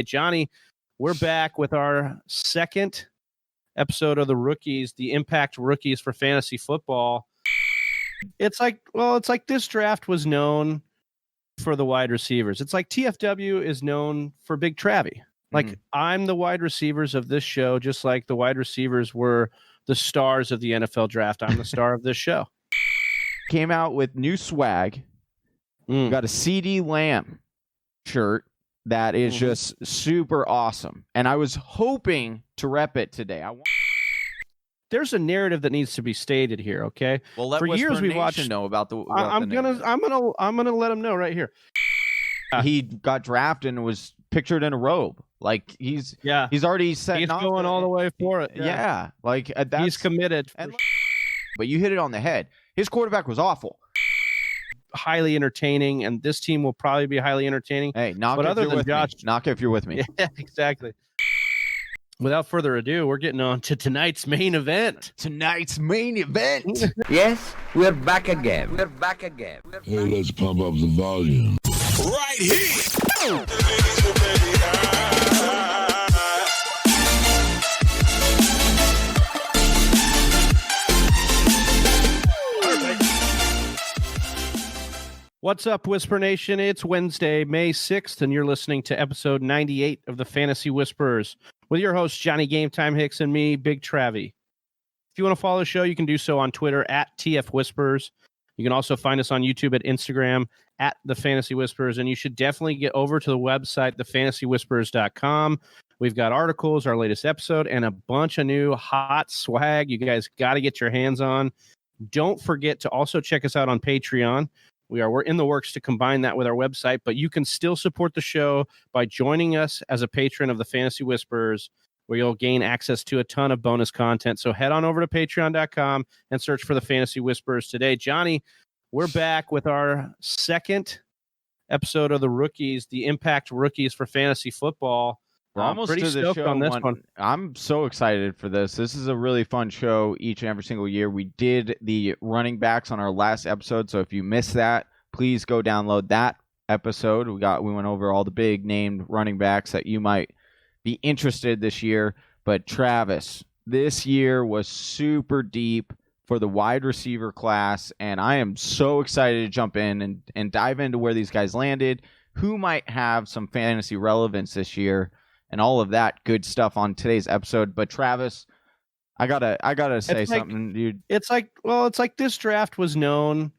Johnny, we're back with our second episode of the rookies, the Impact Rookies for Fantasy Football. It's like this draft was known for the wide receivers. It's like TFW is known for Big Travie. Like I'm the wide receivers of this show, just like the wide receivers were the stars of the NFL draft. I'm the star of this show. Came out with new swag. Got a CD Lamb shirt that is just super awesome. And I was hoping to rep it today. There's a narrative that needs to be stated here, okay? Well, let for years we watched know about the I'm gonna let him know right here. He got drafted and was pictured in a robe. Like he's already set. He's going all the way for it. Yeah, like that's, he's committed. But you hit it on the head. His quarterback was awful. Highly entertaining, and this team will probably be highly entertaining. Hey, knock if you're with me. Yeah, exactly. Without further ado, we're getting on to tonight's main event. Yes, we're back again. Hey, let's pump up the volume. Right here. What's up, Whisper Nation? It's Wednesday, May 6th, and you're listening to episode 98 of the Fantasy Whisperers with your host, Johnny Game Time Hicks, and me, Big Travie. If you want to follow the show, you can do so on Twitter at TF Whispers. You can also find us on YouTube at Instagram at The Fantasy Whisperers, and you should definitely get over to the website, thefantasywhisperers.com. We've got articles, our latest episode, and a bunch of new hot swag you guys got to get your hands on. Don't forget to also check us out on Patreon. We're in the works to combine that with our website, but you can still support the show by joining us as a patron of the Fantasy Whisperers, where you'll gain access to a ton of bonus content. So head on over to patreon.com and search for the Fantasy Whisperers today. Johnny, we're back with our second episode of the rookies, the Impact Rookies for Fantasy Football. We're almost pretty to the stoked show on this one. I'm so excited for this. This is a really fun show each and every single year. We did the running backs on our last episode, so if you missed that, please go download that episode. We went over all the big named running backs that you might be interested this year. But Travis, this year was super deep for the wide receiver class, and I am so excited to jump in and dive into where these guys landed, who might have some fantasy relevance this year, and all of that good stuff on today's episode. But Travis, I gotta say something, dude. It's like this draft was known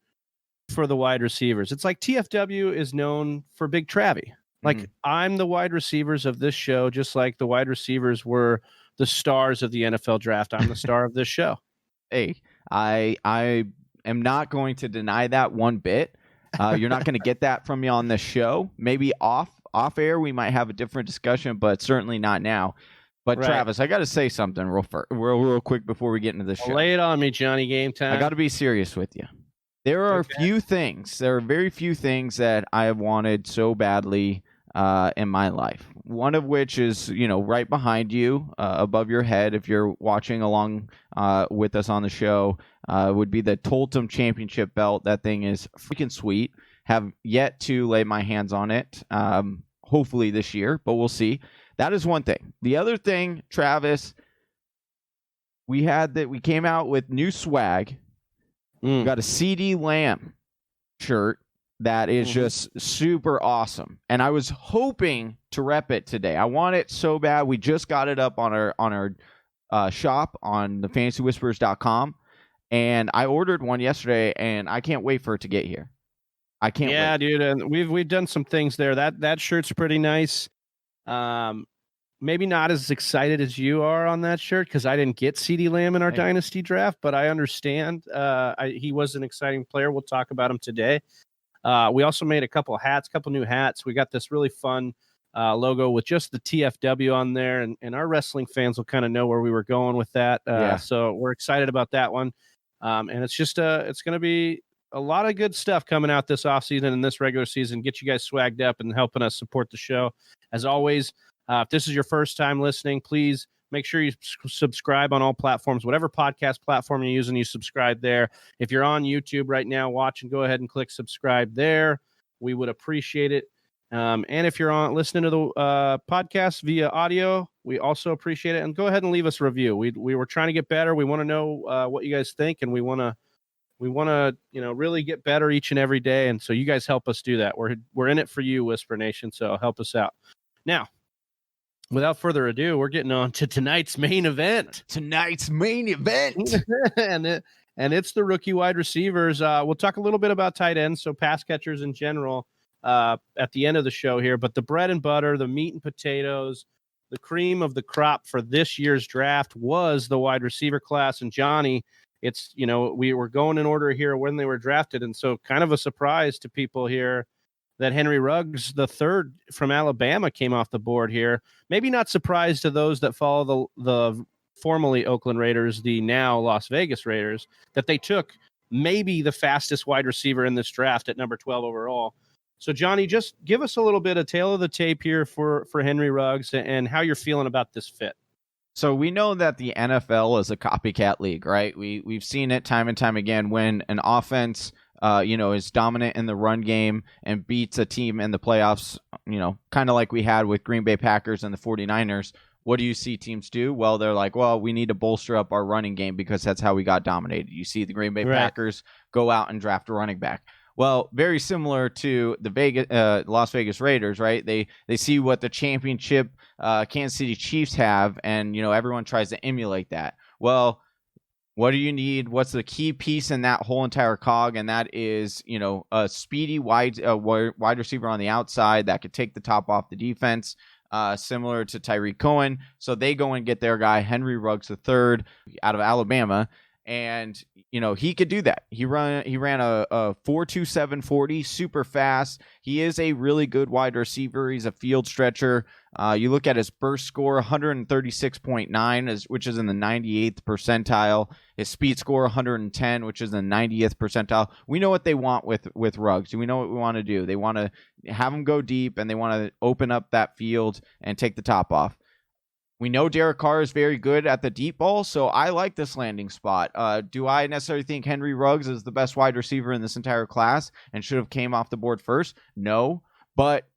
for the wide receivers. It's like TFW is known for Big Travie. Like I'm the wide receivers of this show, just like the wide receivers were the stars of the NFL draft. I'm the star of this show. Hey, I am not going to deny that one bit. You're not going to get that from me on this show. Maybe off air we might have a different discussion, but certainly not now. But right. Travis, I got to say something real quick before we get into the show. Lay it on me, Johnny Game Time. I got to be serious with you. There are very few things that I have wanted so badly in my life. One of which is, right behind you, above your head, if you're watching along with us on the show, would be the Toltem Championship belt. That thing is freaking sweet. Have yet to lay my hands on it, hopefully this year, but we'll see. That is one thing. The other thing, Travis, we came out with new swag. We got a CD Lamb shirt that is just super awesome. And I was hoping to rep it today. I want it so bad. We just got it up on our shop on thefantasywhisperers.com. And I ordered one yesterday, and I can't wait for it to get here. I can't wait. Yeah, dude. And we've done some things there. That shirt's pretty nice. Maybe not as excited as you are on that shirt because I didn't get CD Lamb in our Dynasty draft, but I understand. He was an exciting player. We'll talk about him today. We also made a couple new hats. We got this really fun logo with just the TFW on there, and our wrestling fans will kind of know where we were going with that. So we're excited about that one. And it's just it's going to be a lot of good stuff coming out this offseason and this regular season. Get you guys swagged up and helping us support the show. As always, if this is your first time listening, please make sure you subscribe on all platforms, whatever podcast platform you're using, you subscribe there. If you're on YouTube right now watching, go ahead and click subscribe there. We would appreciate it. And if you're listening to the podcast via audio, we also appreciate it. And go ahead and leave us a review. We were trying to get better. We want to know what you guys think, and we want to really get better each and every day. And so you guys help us do that. We're in it for you, Whisper Nation. So help us out. Now, without further ado, we're getting on to tonight's main event. And it's the rookie wide receivers. We'll talk a little bit about tight ends, so pass catchers in general, at the end of the show here. But the bread and butter, the meat and potatoes, the cream of the crop for this year's draft was the wide receiver class. And Johnny, it's, we were going in order here when they were drafted. And so kind of a surprise to people here that Henry Ruggs, the third from Alabama, came off the board here. Maybe not surprised to those that follow the formerly Oakland Raiders, the now Las Vegas Raiders, that they took maybe the fastest wide receiver in this draft at number 12 overall. So, Johnny, just give us a little bit of tail of the tape here for Henry Ruggs and how you're feeling about this fit. So we know that the NFL is a copycat league, right? We've seen it time and time again when an offense is dominant in the run game and beats a team in the playoffs, kind of like we had with Green Bay Packers and the 49ers. What do you see teams do? Well, they're like, we need to bolster up our running game because that's how we got dominated. You see the Green Bay Packers go out and draft a running back. Well, very similar to the Las Vegas Raiders, right? They see what the championship Kansas City Chiefs have, and everyone tries to emulate that. Well, what do you need? What's the key piece in that whole entire cog? And that is, a speedy wide receiver on the outside that could take the top off the defense, similar to Tyreek Cohen. So they go and get their guy, Henry Ruggs III, out of Alabama. And, he could do that. He ran a 4.27 40, super fast. He is a really good wide receiver. He's a field stretcher. You look at his burst score, 136.9, which is in the 98th percentile. His speed score, 110, which is in the 90th percentile. We know what they want with Ruggs. We know what we want to do. They want to have him go deep, and they want to open up that field and take the top off. We know Derek Carr is very good at the deep ball, so I like this landing spot. Do I necessarily think Henry Ruggs is the best wide receiver in this entire class and should have came off the board first? No, but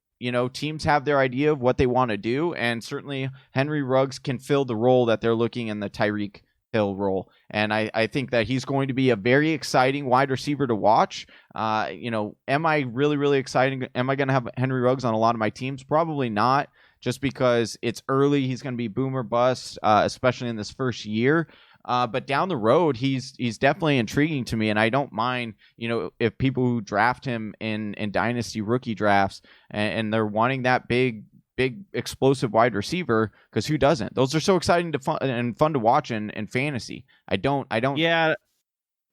teams have their idea of what they want to do, and certainly Henry Ruggs can fill the role that they're looking in the Tyreek Hill role. And I think that he's going to be a very exciting wide receiver to watch. Am I really, really exciting? Am I going to have Henry Ruggs on a lot of my teams? Probably not. Just because it's early, he's going to be boom or bust, especially in this first year. But down the road, he's definitely intriguing to me, and I don't mind, if people who draft him in dynasty rookie drafts and they're wanting that big explosive wide receiver, because who doesn't? Those are so exciting and fun to watch in fantasy. I don't. Yeah.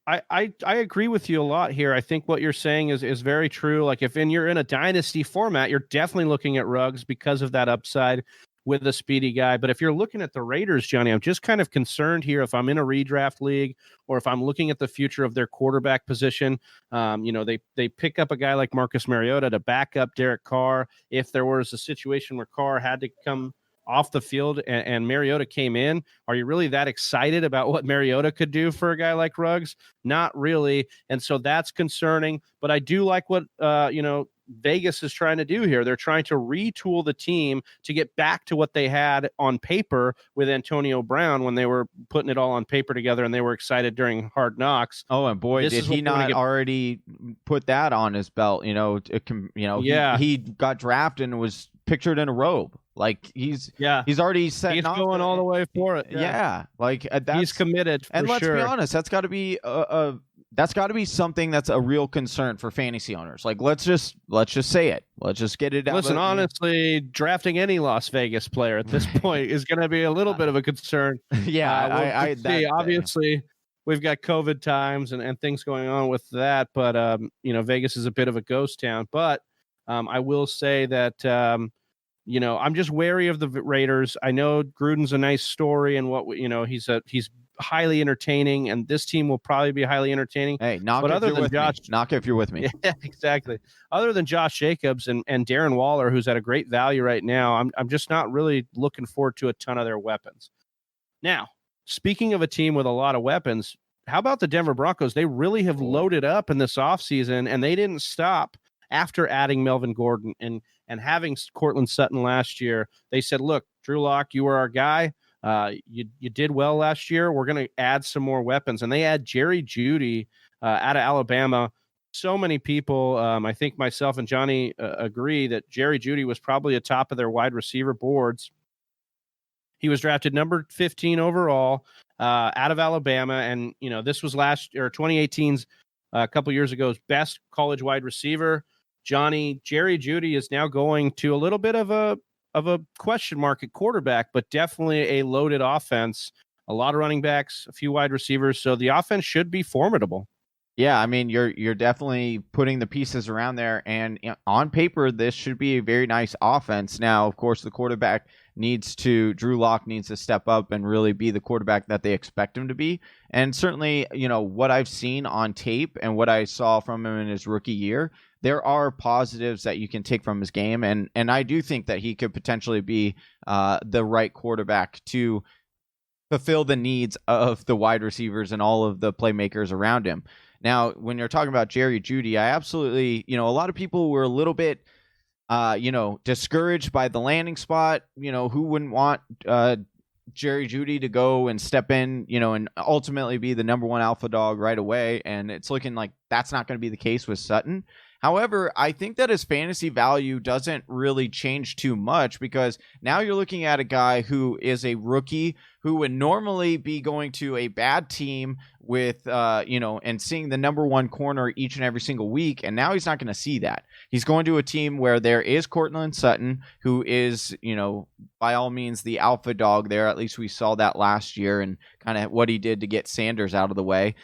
I agree with you a lot here. I think what you're saying is very true. Like if you're in a dynasty format, you're definitely looking at Ruggs because of that upside with a speedy guy. But if you're looking at the Raiders, Johnny, I'm just kind of concerned here if I'm in a redraft league or if I'm looking at the future of their quarterback position. They pick up a guy like Marcus Mariota to back up Derek Carr. If there was a situation where Carr had to come off the field and Mariota came in, are you really that excited about what Mariota could do for a guy like Ruggs? Not really. And so that's concerning, but I do like what, Vegas is trying to do here. They're trying to retool the team to get back to what they had on paper with Antonio Brown when they were putting it all on paper together and they were excited during Hard Knocks. Oh, and boy, did he not already put that on his belt? Yeah. He got drafted and was pictured in a robe. Like he's already set. He's going all the way for it. Yeah, he's committed. And let's be honest, that's got to be that's got to be something that's a real concern for fantasy owners. Like let's just say it. Let's just get it out. Listen, honestly, drafting any Las Vegas player at this point is going to be a little bit of a concern. Yeah, obviously. We've got COVID times and things going on with that, but Vegas is a bit of a ghost town. But I will say that I'm just wary of the Raiders. I know Gruden's a nice story, and he's highly entertaining, and this team will probably be highly entertaining. Hey, knock if you're with me. Yeah, exactly. Other than Josh Jacobs and Darren Waller, who's at a great value right now, I'm just not really looking forward to a ton of their weapons. Now, speaking of a team with a lot of weapons, how about the Denver Broncos? They really have loaded up in this offseason, and they didn't stop after adding Melvin Gordon and And having Cortland Sutton last year, they said, look, Drew Lock, you were our guy. You did well last year. We're going to add some more weapons. And they add Jerry Jeudy out of Alabama. So many people, I think myself and Johnny agree that Jerry Jeudy was probably atop of their wide receiver boards. He was drafted number 15 overall out of Alabama. And, this was 2018's a couple years ago's best college wide receiver. Johnny, Jerry Jeudy is now going to a little bit of a question mark at quarterback, but definitely a loaded offense. A lot of running backs, a few wide receivers. So the offense should be formidable. Yeah, I mean, you're definitely putting the pieces around there, and on paper, this should be a very nice offense. Now, of course, the quarterback Drew Lock needs to step up and really be the quarterback that they expect him to be. And certainly, what I've seen on tape and what I saw from him in his rookie year, there are positives that you can take from his game, and I do think that he could potentially be the right quarterback to fulfill the needs of the wide receivers and all of the playmakers around him. Now, when you're talking about Jerry Jeudy, I absolutely, a lot of people were a little bit, discouraged by the landing spot. Who wouldn't want Jerry Jeudy to go and step in, and ultimately be the number one alpha dog right away? And it's looking like that's not going to be the case with Sutton. However, I think that his fantasy value doesn't really change too much, because now you're looking at a guy who is a rookie who would normally be going to a bad team with, and seeing the number one corner each and every single week. And now he's not going to see that. He's going to a team where there is Cortland Sutton, who is, by all means, the alpha dog there. At least we saw that last year, and kind of what he did to get Sanders out of the way.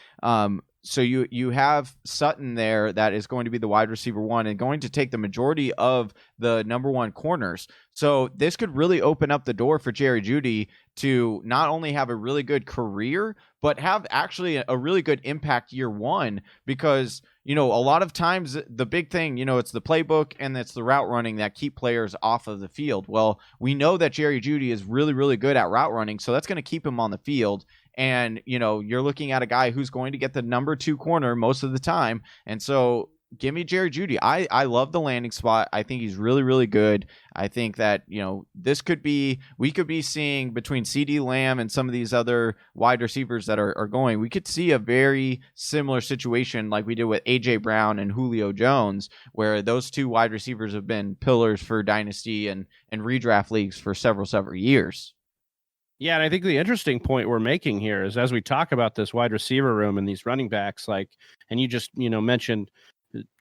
So you have Sutton there that is going to be the wide receiver one and going to take the majority of the number one corners. So this could really open up the door for Jerry Jeudy to not only have a really good career, but have actually a really good impact year one, because, a lot of times the big thing, it's the playbook and it's the route running that keep players off of the field. Well, we know that Jerry Jeudy is really, really good at route running, so that's going to keep him on the field. And, you're looking at a guy who's going to get the number two corner most of the time. And so give me Jerry Jeudy. I love the landing spot. I think he's really, really good. I think that, we could be seeing between CeeDee Lamb and some of these other wide receivers that are going, we could see a very similar situation like we did with AJ Brown and Julio Jones, where those two wide receivers have been pillars for dynasty and redraft leagues for several years. Yeah, and I think the interesting point we're making here is, as we talk about this wide receiver room and these running backs, and you just, mentioned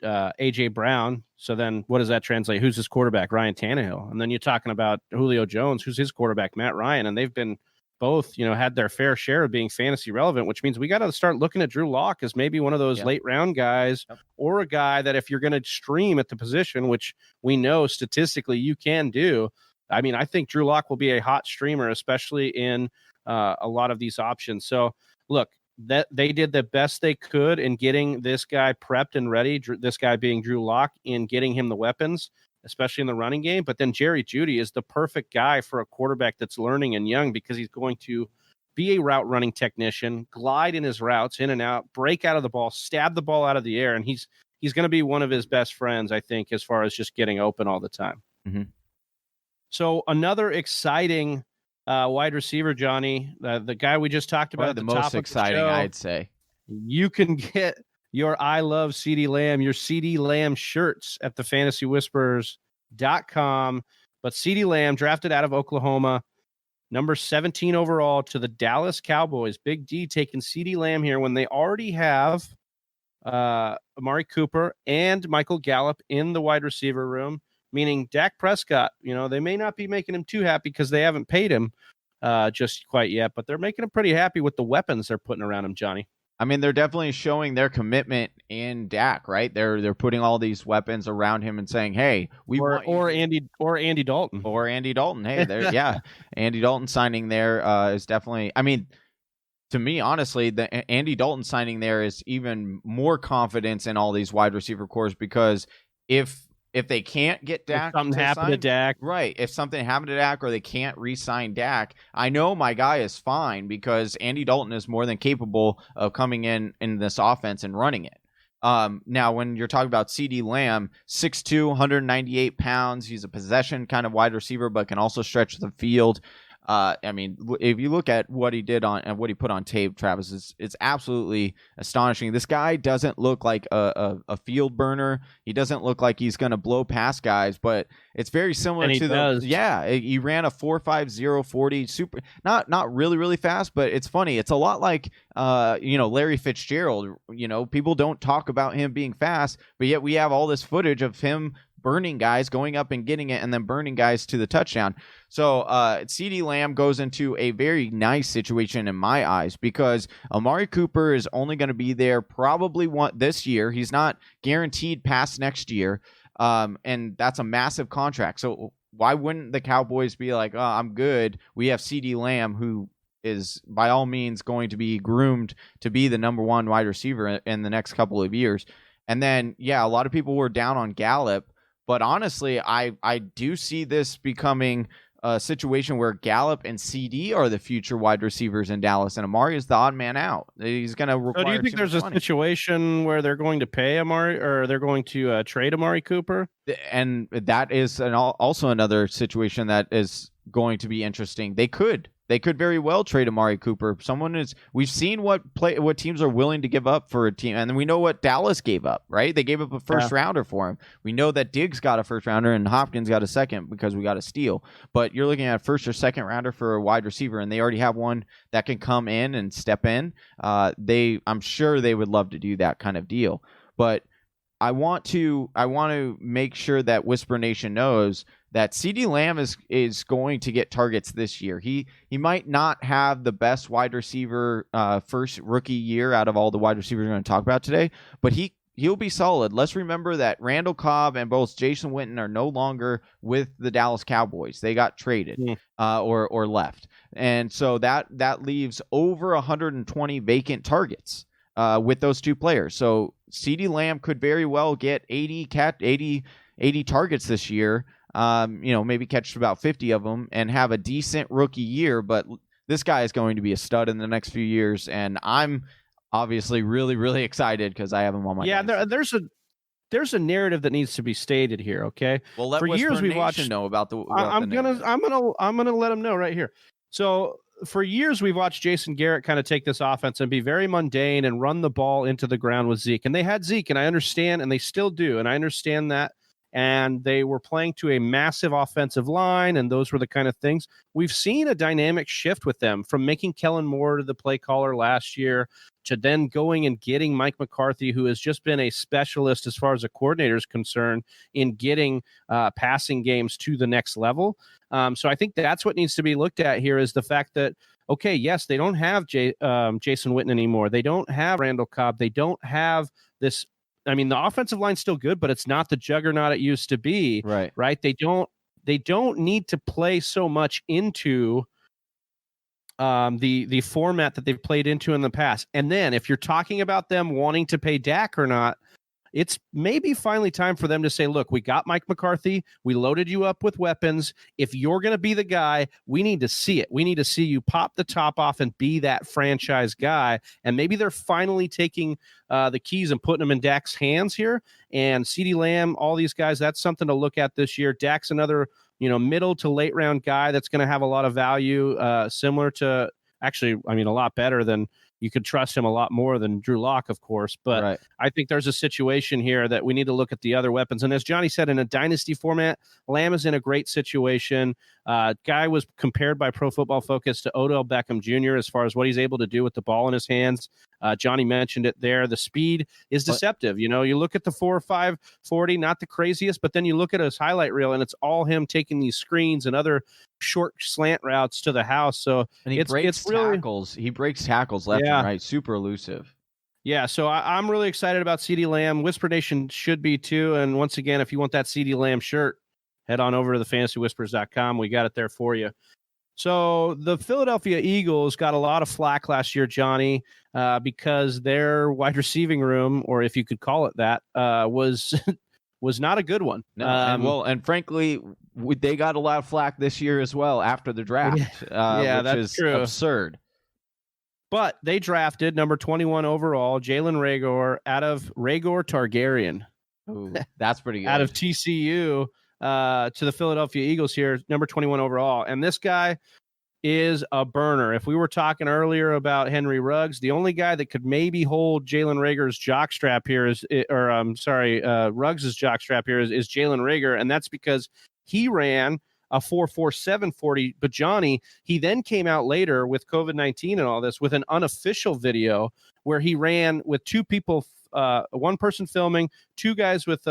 AJ Brown. So then what does that translate? Who's his quarterback? Ryan Tannehill. And then you're talking about Julio Jones, who's his quarterback? Matt Ryan. And they've been both, had their fair share of being fantasy relevant, which means we got to start looking at Drew Lock as maybe one of those late round guys, or a guy that if you're going to stream at the position, which we know statistically you can do. I mean, I think Drew Lock will be a hot streamer, especially in a lot of these options. So, look, that they did the best they could in getting this guy prepped and ready, this guy being Drew Lock, in getting him the weapons, especially in the running game. But then Jerry Jeudy is the perfect guy for a quarterback that's learning and young, because he's going to be a route running technician, glide in his routes, in and out, break out of the ball, stab the ball out of the air. And he's going to be one of his best friends, I think, as far as just getting open all the time. Mm-hmm. So another exciting wide receiver, Johnny, the guy we just talked about, the most exciting, I'd say. You can get your I Love CeeDee Lamb, your CeeDee Lamb shirts at thefantasywhispers.com. But CeeDee Lamb, drafted out of Oklahoma, number 17 overall to the Dallas Cowboys. Big D taking CeeDee Lamb here when they already have Amari Cooper and Michael Gallup in the wide receiver room. Meaning Dak Prescott, they may not be making him too happy because they haven't paid him just quite yet, but they're making him pretty happy with the weapons they're putting around him, Johnny. I mean, they're definitely showing their commitment in Dak, right? They're putting all these weapons around him and saying, "Hey, Andy Dalton or Andy Dalton." Hey, there, Andy Dalton signing there is definitely. I mean, to me, honestly, the Andy Dalton signing there is even more confidence in all these wide receiver cores, because if they can't get Dak, if something happened to Dak, right? If something happened to Dak, or they can't re-sign Dak, I know my guy is fine, because Andy Dalton is more than capable of coming in this offense and running it. Now, when you're talking about CeeDee Lamb, 6'2", 198 pounds, he's a possession kind of wide receiver, but can also stretch the field. I mean, if you look at what he did on and what he put on tape, Travis, it's absolutely astonishing. This guy doesn't look like a field burner. He doesn't look like he's going to blow past guys, but it's very similar to he ran a 4.50 40, super, not really fast, but it's funny. It's a lot like Larry Fitzgerald. People don't talk about him being fast, but yet we have all this footage of him burning guys, going up and getting it, and then burning guys to the touchdown. So CeeDee Lamb goes into a very nice situation in my eyes because Amari Cooper is only going to be there probably this year. He's not guaranteed past next year, and that's a massive contract. So why wouldn't the Cowboys be like, oh, I'm good. We have CeeDee Lamb, who is by all means going to be groomed to be the number one wide receiver in the next couple of years. And then, a lot of people were down on Gallup. But honestly, I do see this becoming a situation where Gallup and CD are the future wide receivers in Dallas, and Amari is the odd man out. He's going to require. So do you think there's a situation where they're going to pay Amari, or they're going to trade Amari Cooper? And that is also another situation that is going to be interesting. They could very well trade Amari Cooper. We've seen what teams are willing to give up for a team, and we know what Dallas gave up, right? They gave up a first rounder for him. We know that Diggs got a first rounder and Hopkins got a second because we got a steal. But you're looking at a first or second rounder for a wide receiver, and they already have one that can come in and step in. I'm sure they would love to do that kind of deal. But I want to make sure that Whisper Nation knows that CeeDee Lamb is going to get targets this year. He might not have the best wide receiver first rookie year out of all the wide receivers we're going to talk about today, but he'll be solid. Let's remember that Randall Cobb and both Jason Witten are no longer with the Dallas Cowboys. They got traded or left. And so that leaves over 120 vacant targets with those two players. So CeeDee Lamb could very well get 80 targets this year. Maybe catch about 50 of them and have a decent rookie year. But this guy is going to be a stud in the next few years, and I'm obviously really, really excited because I have him on my. Yeah, there's a narrative that needs to be stated here. Okay, well, let for years we watched know about the. I'm gonna let him know right here. So for years we've watched Jason Garrett kind of take this offense and be very mundane and run the ball into the ground with Zeke, and they had Zeke, and I understand, and they still do, and I understand that. And they were playing to a massive offensive line, and those were the kind of things. We've seen a dynamic shift with them from making Kellen Moore the play caller last year to then going and getting Mike McCarthy, who has just been a specialist as far as a coordinator is concerned in getting passing games to the next level. So I think that's what needs to be looked at here is the fact that, okay, yes, they don't have Jason Witten anymore. They don't have Randall Cobb. They don't have this. I mean, the offensive line's still good, but it's not the juggernaut it used to be. Right. They don't need to play so much into the format that they've played into in the past. And then if you're talking about them wanting to pay Dak or not, it's maybe finally time for them to say, look, we got Mike McCarthy. We loaded you up with weapons. If you're going to be the guy, we need to see it. We need to see you pop the top off and be that franchise guy. And maybe they're finally taking the keys and putting them in Dak's hands here. And CeeDee Lamb, all these guys, that's something to look at this year. Dak's another, middle to late round guy that's going to have a lot of value, similar to actually, a lot better than you could trust him a lot more than Drew Lock, of course. But I think there's a situation here that we need to look at the other weapons. And as Johnny said, in a dynasty format, Lamb is in a great situation. Guy was compared by Pro Football Focus to Odell Beckham Jr. as far as what he's able to do with the ball in his hands. Johnny mentioned it there. The speed is deceptive. You look at the 4.5 40, not the craziest, but then you look at his highlight reel and it's all him taking these screens and other short slant routes to the house. So and he breaks tackles. He breaks tackles left and right. Super elusive. Yeah, so I'm really excited about CeeDee Lamb. Whisper Nation should be too. And once again, if you want that CeeDee Lamb shirt, head on over to thefantasywhispers.com. We got it there for you. So the Philadelphia Eagles got a lot of flack last year, Johnny, because their wide receiving room, or if you could call it that, was not a good one. No, and frankly, they got a lot of flack this year as well after the draft, which that's is true. Absurd. But they drafted number 21 overall, Jalen Reagor out of Rhaegar Targaryen. Ooh, that's pretty good. Out of TCU to the Philadelphia Eagles here, number 21 overall. And this guy is a burner. If we were talking earlier about Henry Ruggs, the only guy that could maybe hold Jalen Reagor's jockstrap here Ruggs' jockstrap here is Jalen Reagor, and that's because he ran a 4.47 40. But Johnny, he then came out later with COVID-19 and all this with an unofficial video where he ran with two people, one person filming, two guys with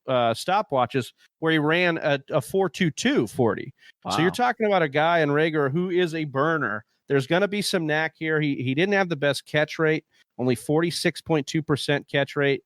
stopwatches, where he ran a 4.22 40. Wow. So you're talking about a guy in Reagor who is a burner. There's going to be some knack here. He didn't have the best catch rate, only 46.2% catch rate.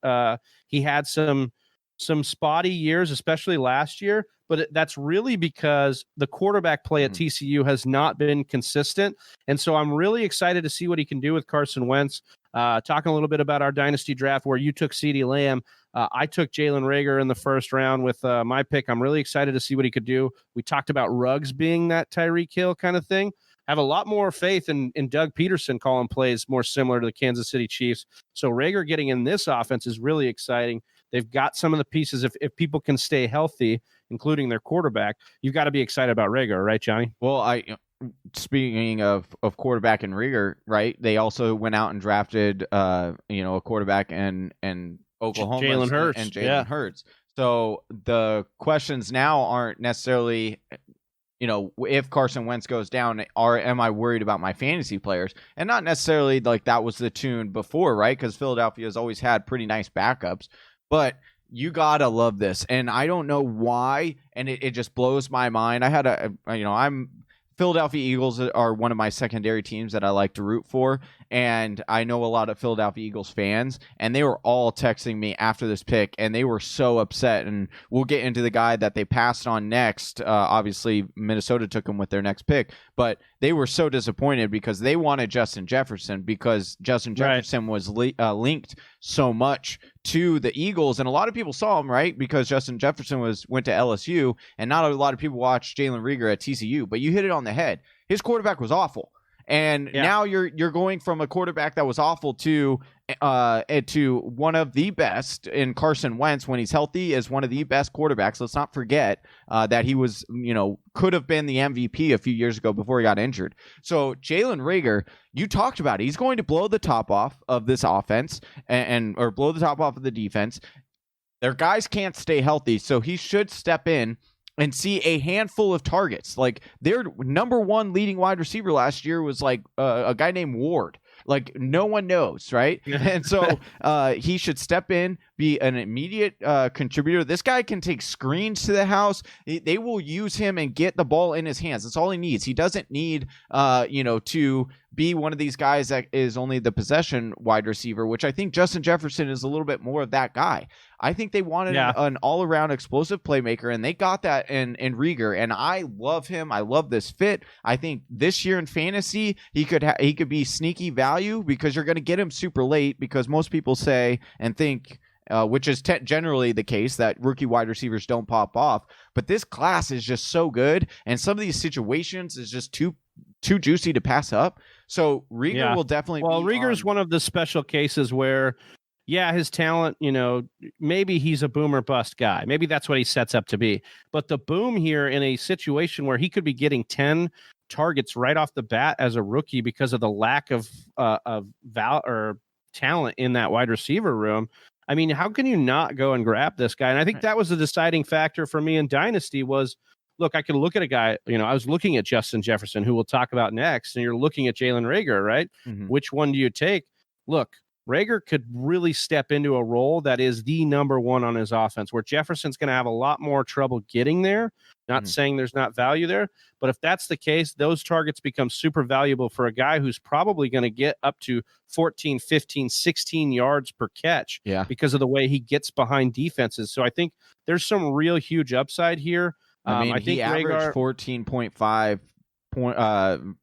He had some spotty years, especially last year, but that's really because the quarterback play at TCU has not been consistent. And so I'm really excited to see what he can do with Carson Wentz. Talking a little bit about our dynasty draft where you took CeeDee Lamb. I took Jalen Reagor in the first round with my pick. I'm really excited to see what he could do. We talked about Ruggs being that Tyreek Hill kind of thing. I have a lot more faith in Doug Peterson calling plays more similar to the Kansas City Chiefs. So Reagor getting in this offense is really exciting. They've got some of the pieces. If people can stay healthy, including their quarterback, you've got to be excited about Reagor, right, Johnny? Well, speaking of quarterback and Reagor, right? They also went out and drafted a quarterback and Oklahoma Jalen Hurts and Jalen Hurts. So the questions now aren't necessarily, if Carson Wentz goes down, am I worried about my fantasy players? And not necessarily like that was the tune before, right? Because Philadelphia has always had pretty nice backups, but you gotta love this. And I don't know why, and it just blows my mind. Philadelphia Eagles are one of my secondary teams that I like to root for, and I know a lot of Philadelphia Eagles fans, and they were all texting me after this pick, and they were so upset, and we'll get into the guy that they passed on next. Obviously, Minnesota took him with their next pick, but they were so disappointed because they wanted Justin Jefferson because Justin Jefferson was linked so much to the Eagles, and a lot of people saw him, right, because Justin Jefferson went to LSU, and not a lot of people watched Jalen Reagor at TCU, but you hit it on the head. His quarterback was awful. And now you're going from a quarterback that was awful to one of the best in Carson Wentz when he's healthy is one of the best quarterbacks. Let's not forget that he was, could have been the MVP a few years ago before he got injured. So Jalen Reagor, you talked about it. He's going to blow the top off of this offense or blow the top off of the defense. Their guys can't stay healthy, so he should step in and see a handful of targets. Like their number one leading wide receiver last year was like a guy named Ward. Like no one knows, right? And so he should step in, be an immediate contributor. This guy can take screens to the house. They will use him and get the ball in his hands. That's all he needs. He doesn't need, to be one of these guys that is only the possession wide receiver, which I think Justin Jefferson is a little bit more of that guy. I think they wanted an all-around explosive playmaker, and they got that in Reagor, and I love him. I love this fit. I think this year in fantasy, he could be sneaky value because you're going to get him super late because most people say and think, which is generally the case, that rookie wide receivers don't pop off. But this class is just so good, and some of these situations is just too juicy to pass up. So Reagor will definitely be Reagor's one of the special cases where, his talent, maybe he's a boom or bust guy. Maybe that's what he sets up to be. But the boom here in a situation where he could be getting 10 targets right off the bat as a rookie because of the lack of talent in that wide receiver room. I mean, how can you not go and grab this guy? And I think that was the deciding factor for me in Dynasty was, look, I could look at a guy, I was looking at Justin Jefferson, who we'll talk about next, and you're looking at Jalen Reagor, right? Mm-hmm. Which one do you take? Look, Reagor could really step into a role that is the number one on his offense, where Jefferson's going to have a lot more trouble getting there. Not saying there's not value there, but if that's the case, those targets become super valuable for a guy who's probably going to get up to 14, 15, 16 yards per catch because of the way he gets behind defenses. So I think there's some real huge upside here. I think he averaged 14.5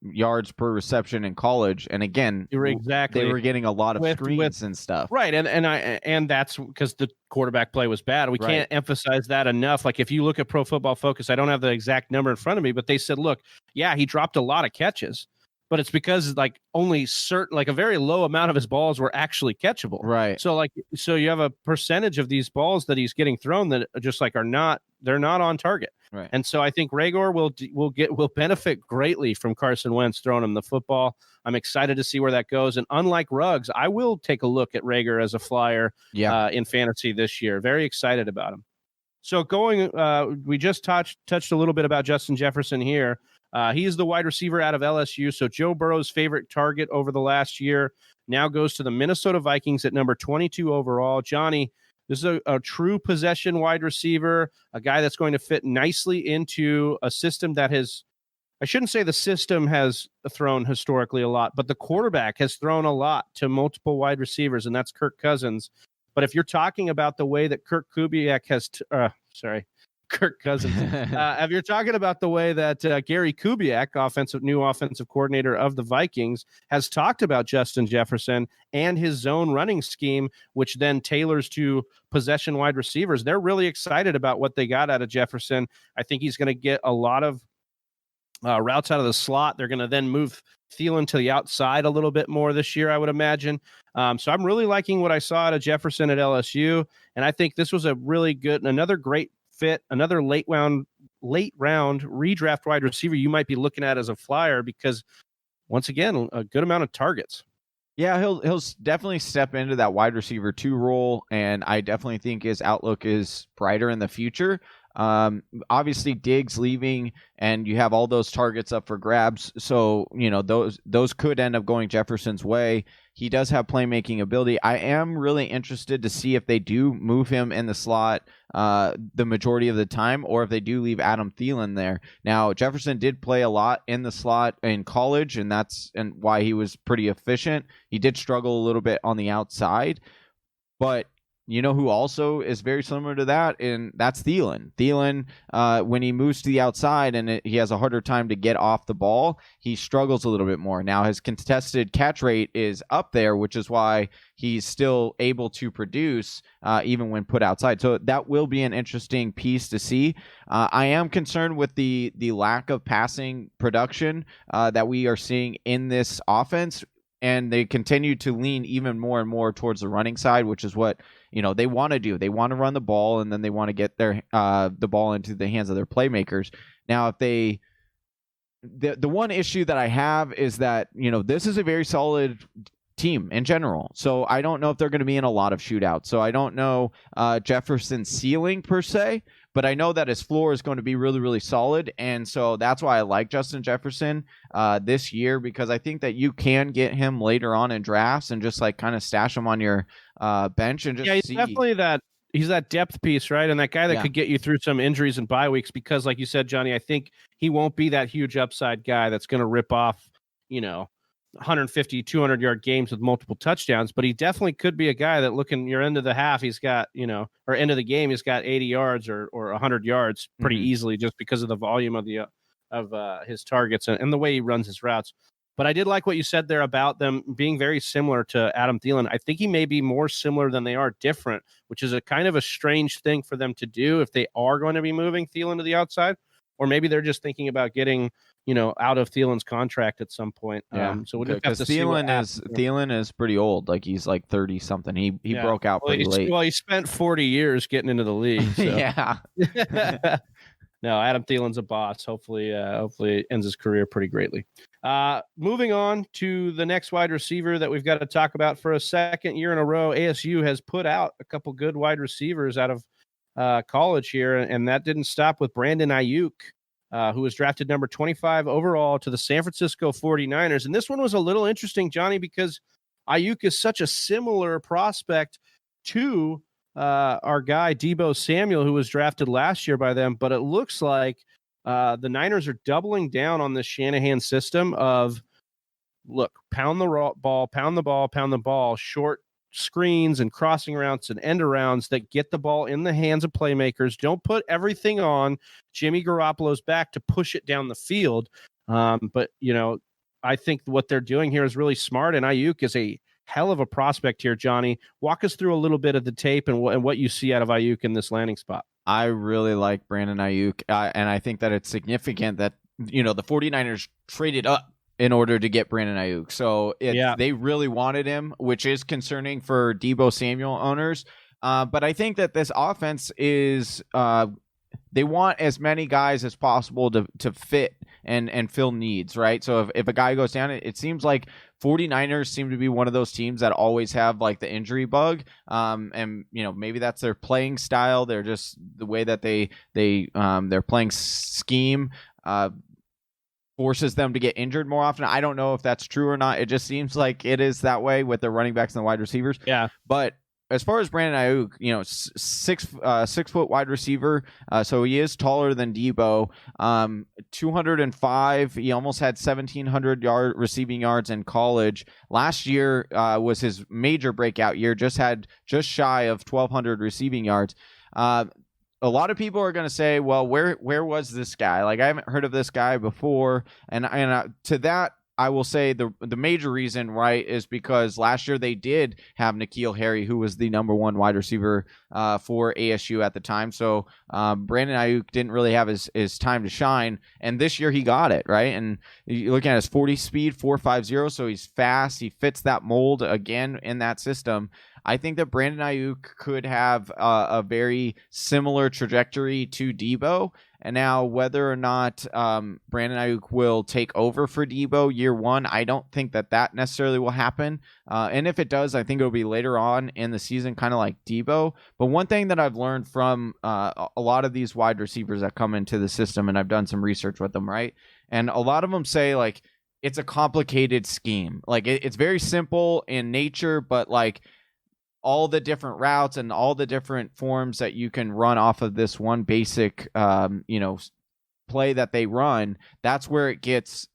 yards per reception in college, and again, they were getting a lot of screens and stuff, right? And that's because the quarterback play was bad. We can't emphasize that enough. Like if you look at Pro Football Focus, I don't have the exact number in front of me, but they said, look, he dropped a lot of catches, but it's because like only certain, like a very low amount of his balls were actually catchable. Right. So you have a percentage of these balls that he's getting thrown that just like they're not on target. Right. And so I think Rager will benefit greatly from Carson Wentz throwing him the football. I'm excited to see where that goes. And unlike Ruggs, I will take a look at Rager as a flyer in fantasy this year. Very excited about him. So we just touched a little bit about Justin Jefferson here. He is the wide receiver out of LSU. So Joe Burrow's favorite target over the last year now goes to the Minnesota Vikings at number 22 overall. Johnny, this is a true possession wide receiver, a guy that's going to fit nicely into a system that I shouldn't say the system has thrown historically a lot, but the quarterback has thrown a lot to multiple wide receivers, and that's Kirk Cousins. But if you're talking about the way that Kirk Cousins. If you're talking about the way that Gary Kubiak, new offensive coordinator of the Vikings, has talked about Justin Jefferson and his zone running scheme, which then tailors to possession wide receivers, they're really excited about what they got out of Jefferson. I think he's going to get a lot of routes out of the slot. They're going to then move Thielen to the outside a little bit more this year, I would imagine. So I'm really liking what I saw out of Jefferson at LSU, and I think this was a really good, another great fit, another late round redraft wide receiver you might be looking at as a flyer because, once again, a good amount of targets. Yeah, he'll definitely step into that wide receiver 2 role, and I definitely think his outlook is brighter in the future. Obviously Diggs leaving, and you have all those targets up for grabs, so those could end up going Jefferson's way. He does have playmaking ability. I am really interested to see if they do move him in the slot the majority of the time, or if they do leave Adam Thielen there. Now, Jefferson did play a lot in the slot in college, and that's why he was pretty efficient. He did struggle a little bit on the outside, but you know who also is very similar to that, and that's Thielen. Thielen, when he moves to the outside and he has a harder time to get off the ball, he struggles a little bit more. Now, his contested catch rate is up there, which is why he's still able to produce even when put outside. So that will be an interesting piece to see. I am concerned with the lack of passing production that we are seeing in this offense, and they continue to lean even more and more towards the running side, which is what they want to do. They want to run the ball, and then they want to get their the ball into the hands of their playmakers. Now, if the one issue that I have is that this is a very solid team in general, so I don't know if they're going to be in a lot of shootouts. So I don't know Jefferson's ceiling per se, but I know that his floor is going to be really, really solid, and so that's why I like Justin Jefferson this year, because I think that you can get him later on in drafts and just like kind of stash him on your bench and just he's definitely he's that depth piece, right? And that guy that could get you through some injuries and bye weeks, because like you said, Johnny, I think he won't be that huge upside guy that's going to rip off 150, 200-yard games with multiple touchdowns, but he definitely could be a guy that looking your end of the half, he's got, or end of the game, he's got 80 yards or 100 yards pretty easily just because of the volume of his targets and the way he runs his routes. But I did like what you said there about them being very similar to Adam Thielen. I think he may be more similar than they are different, which is a kind of a strange thing for them to do if they are going to be moving Thielen to the outside, or maybe they're just thinking about getting out of Thielen's contract at some point. So we'll just have to see. Thielen is pretty old. Like he's like 30 something. He broke out pretty late. Well, he spent 40 years getting into the league. So. Yeah. No, Adam Thielen's a boss. Hopefully it ends his career pretty greatly. Moving on to the next wide receiver that we've got to talk about for a second year in a row. ASU has put out a couple good wide receivers out of college here, and that didn't stop with Brandon Ayuk, who was drafted number 25 overall to the San Francisco 49ers. And this one was a little interesting, Johnny, because Ayuk is such a similar prospect to our guy Deebo Samuel, who was drafted last year by them. But it looks like the Niners are doubling down on this Shanahan system of, look, pound the ball, short screens and crossing routes and end arounds that get the ball in the hands of playmakers. Don't put everything on Jimmy Garoppolo's back to push it down the field. But I think what they're doing here is really smart, and Ayuk is a hell of a prospect here. Johnny, walk us through a little bit of the tape and what you see out of Ayuk in this landing spot. I really like Brandon Ayuk, and I think that it's significant that the 49ers traded up in order to get Brandon Ayuk. So they really wanted him, which is concerning for Deebo Samuel owners. But I think that this offense is they want as many guys as possible to fit and fill needs, right? So if a guy goes down, it seems like 49ers seem to be one of those teams that always have like the injury bug. And maybe that's their playing style. They're just the way that their playing scheme forces them to get injured more often. I don't know if that's true or not. It just seems like it is that way with the running backs and the wide receivers. Yeah. But as far as Brandon Ayuk, 6 foot wide receiver, so he is taller than Deebo. 205. He almost had 1,700 receiving yards in college. Last year was his major breakout year. Just shy of 1,200 receiving yards. A lot of people are going to say, well, where was this guy? Like, I haven't heard of this guy before. And to that, I will say the major reason, right, is because last year they did have N'Keal Harry, who was the number 1 wide receiver for ASU at the time. So Brandon Ayuk didn't really have his time to shine, and this year he got it, right? And you're looking at his 40 speed, 4.50, so he's fast. He fits that mold again in that system. I think that Brandon Ayuk could have a very similar trajectory to Deebo. And now whether or not Brandon Ayuk will take over for Deebo year 1, I don't think that necessarily will happen. And if it does, I think it'll be later on in the season, kind of like Deebo. But one thing that I've learned from a lot of these wide receivers that come into the system, and I've done some research with them, right? And a lot of them say, like, it's a complicated scheme. Like, it's very simple in nature, but, like, all the different routes and all the different forms that you can run off of this one basic, play that they run, that's where it gets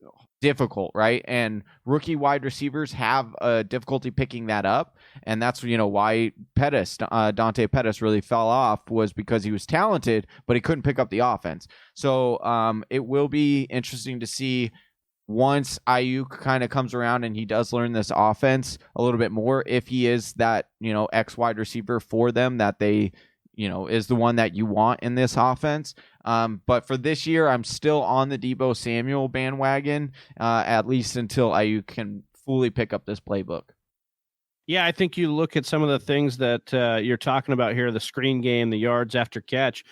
difficult, right? And rookie wide receivers have a difficulty picking that up. And that's, why Dante Pettis really fell off, was because he was talented, but he couldn't pick up the offense. So it will be interesting to see once Ayuk kind of comes around and he does learn this offense a little bit more, if he is that, X wide receiver for them that they, is the one that you want in this offense. But for this year, I'm still on the Deebo Samuel bandwagon, at least until Ayuk can fully pick up this playbook. Yeah, I think you look at some of the things that you're talking about here, the screen game, the yards after catch.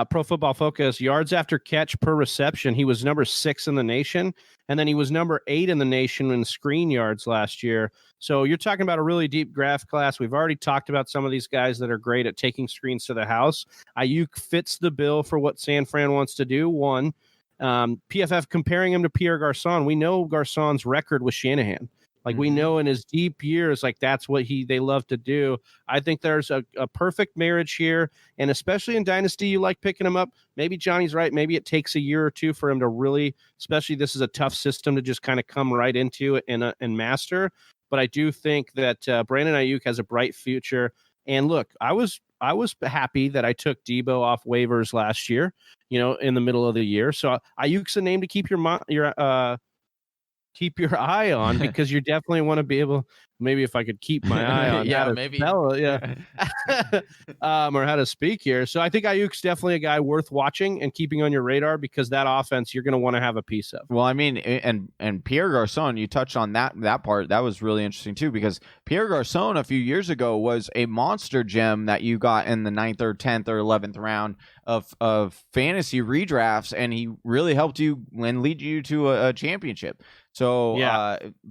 Pro Football Focus, yards after catch per reception, he was number 6 in the nation, and then he was number 8 in the nation in screen yards last year. So you're talking about a really deep draft class. We've already talked about some of these guys that are great at taking screens to the house. Ayuk fits the bill for what San Fran wants to do. One, PFF comparing him to Pierre Garçon. We know Garçon's record with Shanahan. Like, we know in his deep years, like, that's what they love to do. I think there's a perfect marriage here. And especially in Dynasty, you like picking him up. Maybe Johnny's right. Maybe it takes a year or two for him to really, especially this is a tough system to just kind of come right into it and master. But I do think that Brandon Ayuk has a bright future. And look, I was happy that I took Deebo off waivers last year, in the middle of the year. So Ayuk's a name to keep keep your eye on, because you definitely want to be able, maybe if I could keep my eye on maybe spell, or how to speak here. So I think Ayuk's definitely a guy worth watching and keeping on your radar, because that offense you're going to want to have a piece of. Well, I mean, and Pierre Garçon, you touched on that part. That was really interesting too, because Pierre Garçon a few years ago was a monster gem that you got in the 9th or 10th or 11th round of fantasy redrafts, and he really helped you and lead you to a championship. So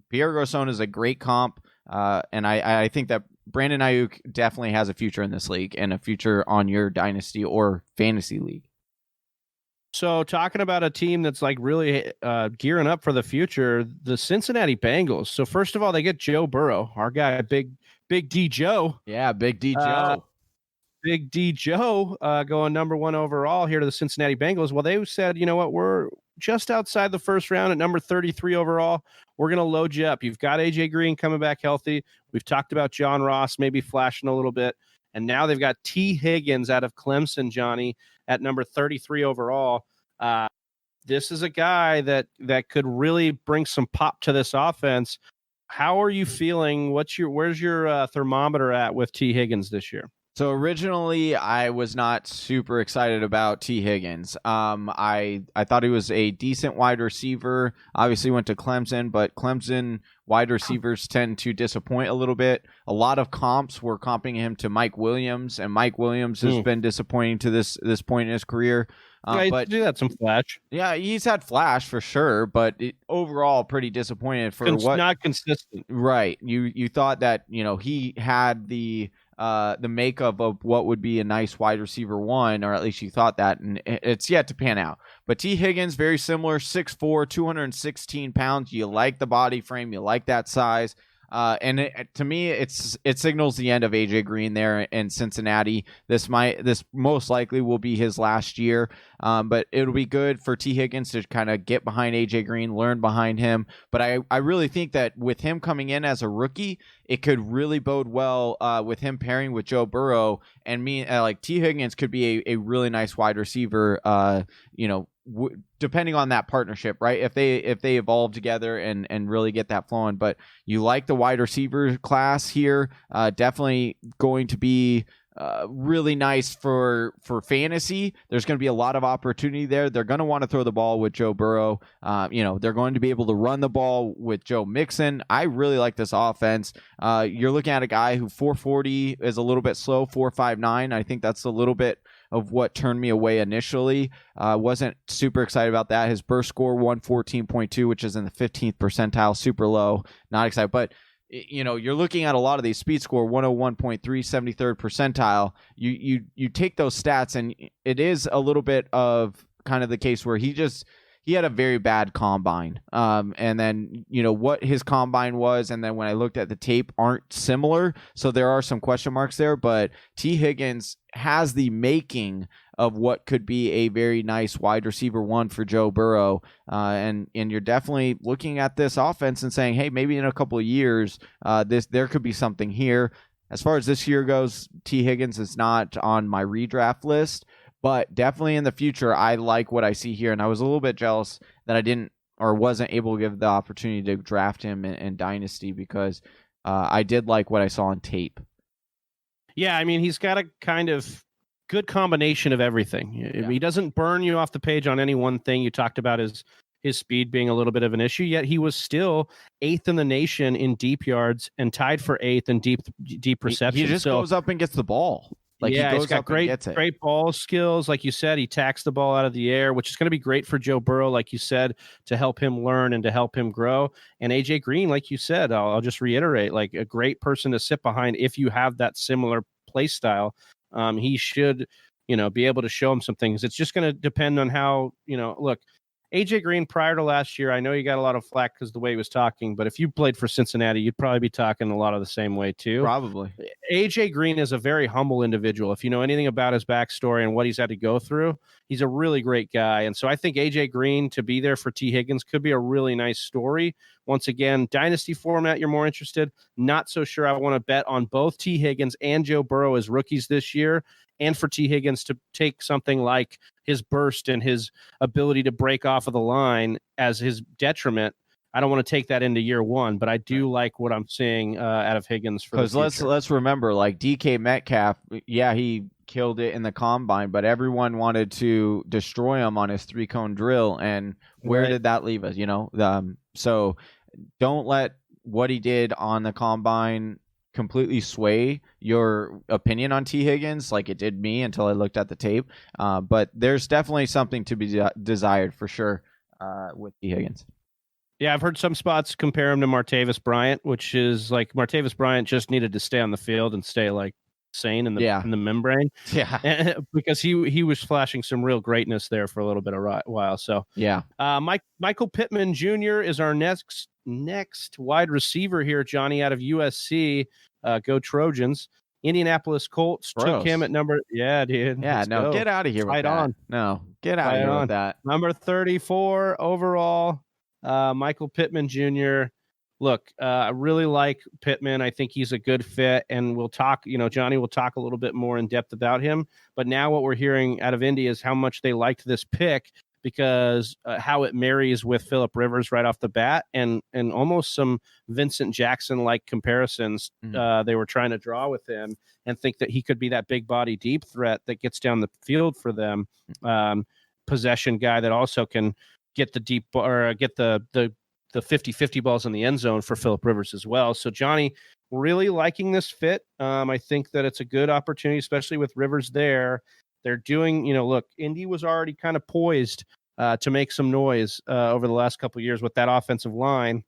Pierre Garçon is a great comp, and I think that Brandon Ayuk definitely has a future in this league and a future on your dynasty or fantasy league. So talking about a team that's like really gearing up for the future, the Cincinnati Bengals. So first of all, they get Joe Burrow, our guy, Big D Joe. Yeah, Big D Joe. Big D Joe going number 1 overall here to the Cincinnati Bengals. Well, they said, you know what, we're just outside the first round at number 33 overall. We're going to load you up. You've got AJ Green coming back healthy. We've talked about John Ross maybe flashing a little bit. And now they've got T. Higgins out of Clemson, Johnny, at number 33 overall. This is a guy that could really bring some pop to this offense. How are you feeling? Where's your thermometer at with T. Higgins this year? So originally, I was not super excited about T. Higgins. I thought he was a decent wide receiver. Obviously, went to Clemson, but Clemson wide receivers tend to disappoint a little bit. A lot of comps were comping him to Mike Williams, and Mike Williams has been disappointing to this point in his career. But do that some flash. Yeah, he's had flash for sure, but overall pretty disappointed for what not consistent. Right. You thought that he had the makeup of what would be a nice wide receiver one, or at least you thought that, and it's yet to pan out. But T. Higgins, very similar, 6'4", 216 pounds. You like the body frame, you like that size. And to me, it signals the end of AJ Green there in Cincinnati. This most likely will be his last year, but it'll be good for T. Higgins to kind of get behind AJ Green, learn behind him. But I really think that with him coming in as a rookie, it could really bode well with him pairing with Joe Burrow, and like T. Higgins could be a really nice wide receiver. Depending on that partnership, right? If they evolve together and really get that flowing. But you like the wide receiver class here. Definitely going to be really nice for fantasy. There's going to be a lot of opportunity there. They're going to want to throw the ball with Joe Burrow. They're going to be able to run the ball with Joe Mixon. I really like this offense. You're looking at a guy who 440 is a little bit slow, 4.59. I think that's a little bit of what turned me away initially. Wasn't super excited about that. His burst score 114.2, which is in the 15th percentile, super low. Not excited, but you're looking at a lot of these speed score 101.3, 73rd percentile. You take those stats, and it is a little bit of kind of the case where he had a very bad combine. And then, what his combine was, and then when I looked at the tape, aren't similar. So there are some question marks there, but T. Higgins has the making of what could be a very nice wide receiver one for Joe Burrow. And you're definitely looking at this offense and saying, hey, maybe in a couple of years, there could be something here. As far as this year goes, T. Higgins is not on my redraft list, but definitely in the future, I like what I see here. And I was a little bit jealous that I didn't or wasn't able to give the opportunity to draft him in Dynasty, because I did like what I saw on tape. Yeah, I mean, he's got a kind of good combination of everything. Yeah. He doesn't burn you off the page on any one thing. You talked about his speed being a little bit of an issue, yet he was still 8th in the nation in deep yards and tied for 8th in deep reception. He just goes up and gets the ball. He's got great ball skills. Like you said, he tacks the ball out of the air, which is going to be great for Joe Burrow, like you said, to help him learn and to help him grow. And AJ Green, like you said, I'll just reiterate, like a great person to sit behind if you have that similar play style. He should, be able to show him some things. It's just going to depend on how, look, AJ Green prior to last year, I know you got a lot of flack because the way he was talking, but if you played for Cincinnati, you'd probably be talking a lot of the same way too. Probably. AJ Green is a very humble individual. If you know anything about his backstory and what he's had to go through, he's a really great guy. And so I think AJ Green to be there for T. Higgins could be a really nice story. Once again, dynasty format, you're more interested. Not so sure I want to bet on both T. Higgins and Joe Burrow as rookies this year, and for T. Higgins to take something like his burst and his ability to break off of the line as his detriment. I don't want to take that into year one, but I do like what I'm seeing out of Higgins for the future. Because let's remember, like DK Metcalf, yeah, he killed it in the combine, but everyone wanted to destroy him on his 3-cone drill, and where did that leave us? So don't let what he did on the combine completely sway your opinion on T. Higgins like it did me until I looked at the tape. But there's definitely something to be desired for sure with T. Higgins. Yeah, I've heard some spots compare him to Martavis Bryant, which is like Martavis Bryant just needed to stay on the field and stay like sane in the membrane. Yeah, because he was flashing some real greatness there for a little bit of a while. So yeah, Michael Pittman Jr. is our next wide receiver here, Johnny, out of USC. Go Trojans. Indianapolis Colts took him at number. Yeah, dude. Yeah, no, get out of here with that. On. No, get out of here with that. Number 34 overall, Michael Pittman Jr. Look, I really like Pittman. I think he's a good fit, and we'll talk. Johnny will talk a little bit more in depth about him. But now what we're hearing out of Indy is how much they liked this pick because how it marries with Phillip Rivers right off the bat, and almost some Vincent Jackson like comparisons they were trying to draw with him, and think that he could be that big body deep threat that gets down the field for them, possession guy that also can get the deep or get the 50-50 balls in the end zone for Phillip Rivers as well. So Johnny, really liking this fit. I think that it's a good opportunity, especially with Rivers there. They're doing, look, Indy was already kind of poised to make some noise over the last couple of years with that offensive line.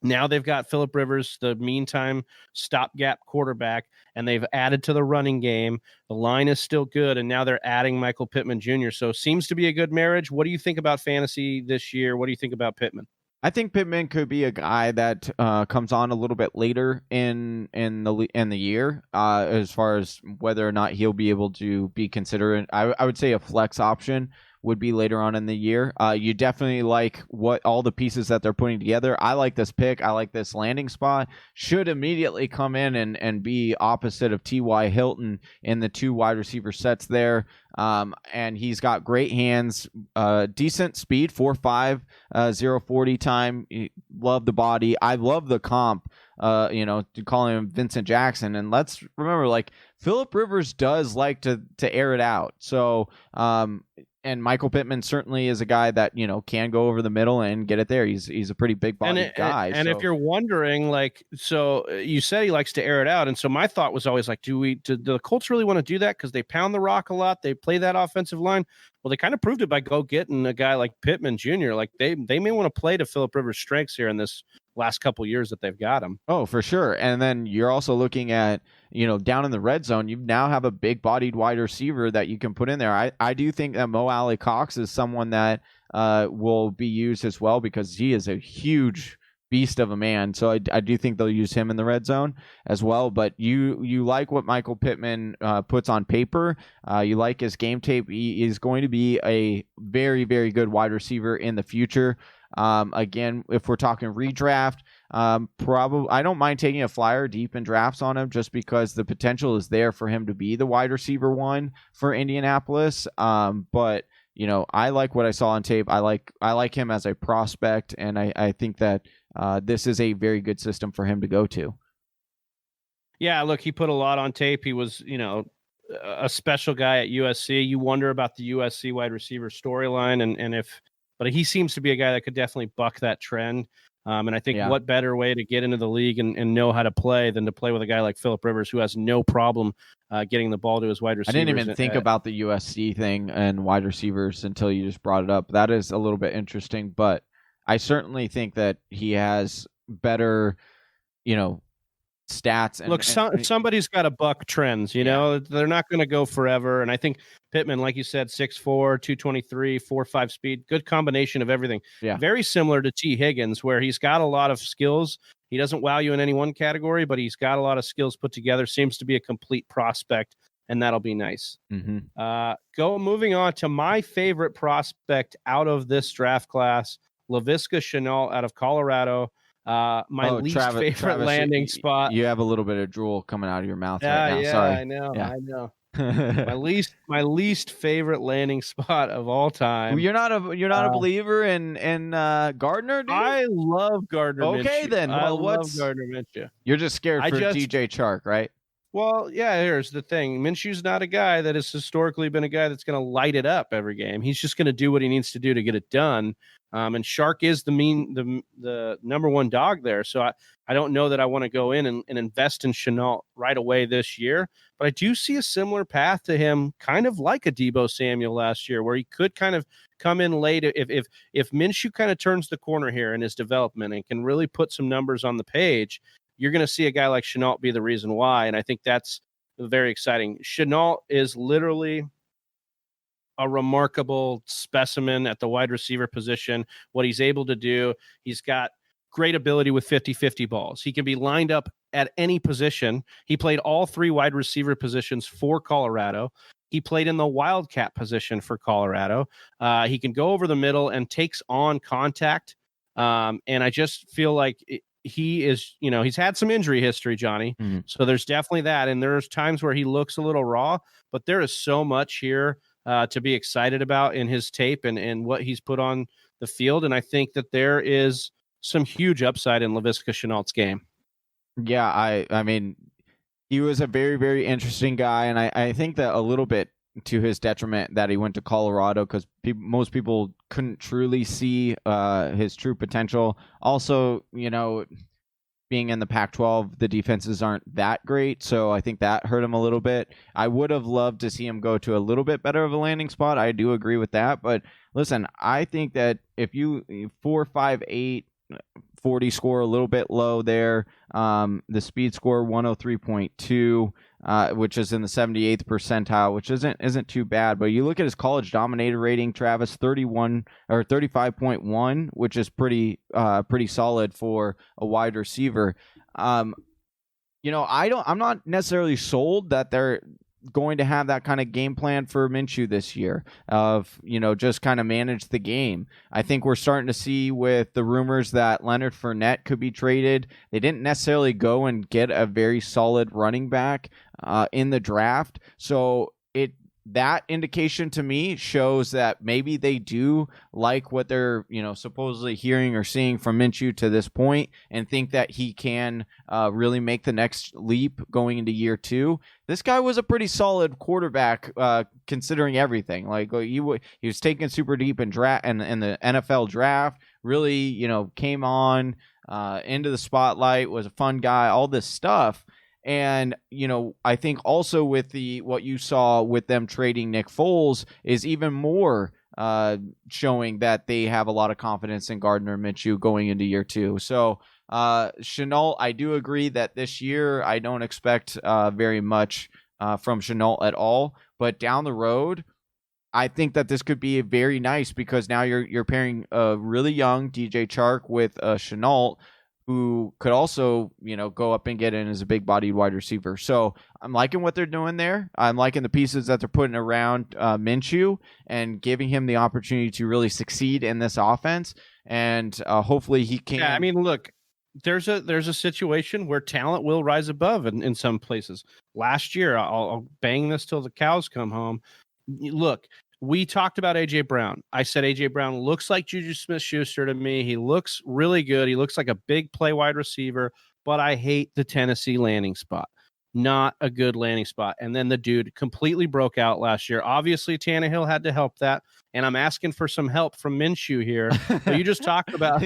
Now they've got Phillip Rivers, the meantime stopgap quarterback, and they've added to the running game. The line is still good, and now they're adding Michael Pittman Jr. So seems to be a good marriage. What do you think about fantasy this year? What do you think about Pittman? I think Pittman could be a guy that comes on a little bit later in the year, as far as whether or not he'll be able to be considered. I would say a flex option would be later on in the year. You definitely like what all the pieces that they're putting together. I like this pick. I like this landing spot. Should immediately come in and be opposite of T.Y. Hilton in the 2 wide receiver sets there. And he's got great hands, decent speed, 4.5, 0.40 time. Love the body. I love the comp, calling him Vincent Jackson. And let's remember, like, Phillip Rivers does like to air it out. So, and Michael Pittman certainly is a guy that, can go over the middle and get it there. He's a pretty big body guy. And if you're wondering, so you said he likes to air it out. And so my thought was always like, do the Colts really want to do that? Because they pound the rock a lot. They play that offensive line. Well, they kind of proved it by getting a guy like Pittman Jr. Like they may want to play to Phillip Rivers' strengths here in this last couple of years that they've got him. Oh, for sure. And then you're also looking at, down in the red zone, you now have a big bodied wide receiver that you can put in there. I do think that Mo Alley Cox is someone that will be used as well, because he is a huge beast of a man. So I do think they'll use him in the red zone as well. But you like what Michael Pittman puts on paper. You like his game tape. He is going to be a very, very good wide receiver in the future. Again, if we're talking redraft, probably I don't mind taking a flyer deep in drafts on him, just because the potential is there for him to be the wide receiver 1 for Indianapolis. But I like what I saw on tape. I like him as a prospect, and I think that this is a very good system for him to go to. Yeah, look, he put a lot on tape. He was, a special guy at USC. You wonder about the USC wide receiver storyline, but he seems to be a guy that could definitely buck that trend. And I think what better way to get into the league and know how to play than to play with a guy like Phillip Rivers, who has no problem getting the ball to his wide receivers. I didn't even think about the USC thing and wide receivers until you just brought it up. That is a little bit interesting, but I certainly think that he has better, stats. And, look, somebody's got to buck trends. They're not going to go forever. And I think Pittman, like you said, 6'4", 223, 4.5 speed, good combination of everything. Yeah. Very similar to T. Higgins, where he's got a lot of skills. He doesn't wow you in any one category, but he's got a lot of skills put together. Seems to be a complete prospect, and that'll be nice. Mm-hmm. Moving on to my favorite prospect out of this draft class, Laviska Shenault out of Colorado. Least favorite landing spot. You have a little bit of drool coming out of your mouth right now. Sorry. I know. my least favorite landing spot of all time. You're not a believer in Gardner, dude? I love Gardner. Okay, Minshew. then. I love Gardner Minshew. You're just scared for DJ Chark, right? Well, yeah, here's the thing. Minshew's not a guy that has historically been a guy that's going to light it up every game. He's just going to do what he needs to do to get it done. And Chark is the number one dog there. So I don't know that I want to go in and invest in Shenault right away this year. But I do see a similar path to him, kind of like a Deebo Samuel last year, where he could kind of come in late. If Minshew kind of turns the corner here in his development and can really put some numbers on the page, you're going to see a guy like Shenault be the reason why. And I think that's very exciting. Shenault is literally a remarkable specimen at the wide receiver position. What he's able to do, he's got great ability with 50-50 balls. He can be lined up at any position. He played all 3 wide receiver positions for Colorado. He played in the wildcat position for Colorado. He can go over the middle and takes on contact. And I just feel like he is, he's had some injury history, Johnny. Mm-hmm. So there's definitely that. And there's times where he looks a little raw, but there is so much here to be excited about in his tape and what he's put on the field. And I think that there is some huge upside in Laviska Shenault's game. Yeah, I mean, he was a very, very interesting guy, and I think that a little bit to his detriment that he went to Colorado, because most people couldn't truly see his true potential. Also, being in the Pac-12, the defenses aren't that great, so I think that hurt him a little bit. I would have loved to see him go to a little bit better of a landing spot. I do agree with that, but listen, I think that if you 4.58 40 score, a little bit low there. The speed score 103.2, which is in the 78th percentile, which isn't too bad. But you look at his college dominator rating, Travis, 31 or 35.1, which is pretty solid for a wide receiver. I'm not necessarily sold that they're going to have that kind of game plan for Minshew this year of, just kind of manage the game. I think we're starting to see with the rumors that Leonard Fournette could be traded. They didn't necessarily go and get a very solid running back in the draft. So that indication to me shows that maybe they do like what they're, supposedly hearing or seeing from Minshew to this point, and think that he can really make the next leap going into year 2. This guy was a pretty solid quarterback, considering everything. Like he was taken super deep in the NFL draft. Really, came on into the spotlight. Was a fun guy. All this stuff. And, I think also with what you saw with them trading Nick Foles is even more showing that they have a lot of confidence in Gardner Minshew going into year 2. So Shenault, I do agree that this year I don't expect very much from Shenault at all. But down the road, I think that this could be very nice, because now you're pairing a really young DJ Chark with Shenault, who could also, go up and get in as a big-bodied wide receiver. So I'm liking what they're doing there. I'm liking the pieces that they're putting around Minshew and giving him the opportunity to really succeed in this offense. And hopefully he can. Yeah, I mean, look, there's a situation where talent will rise above in some places. Last year, I'll bang this till the cows come home. Look, we talked about A.J. Brown. I said A.J. Brown looks like Juju Smith-Schuster to me. He looks really good. He looks like a big play wide receiver, but I hate the Tennessee landing spot. Not a good landing spot. And then the dude completely broke out last year. Obviously, Tannehill had to help that, and I'm asking for some help from Minshew here. But you just talked about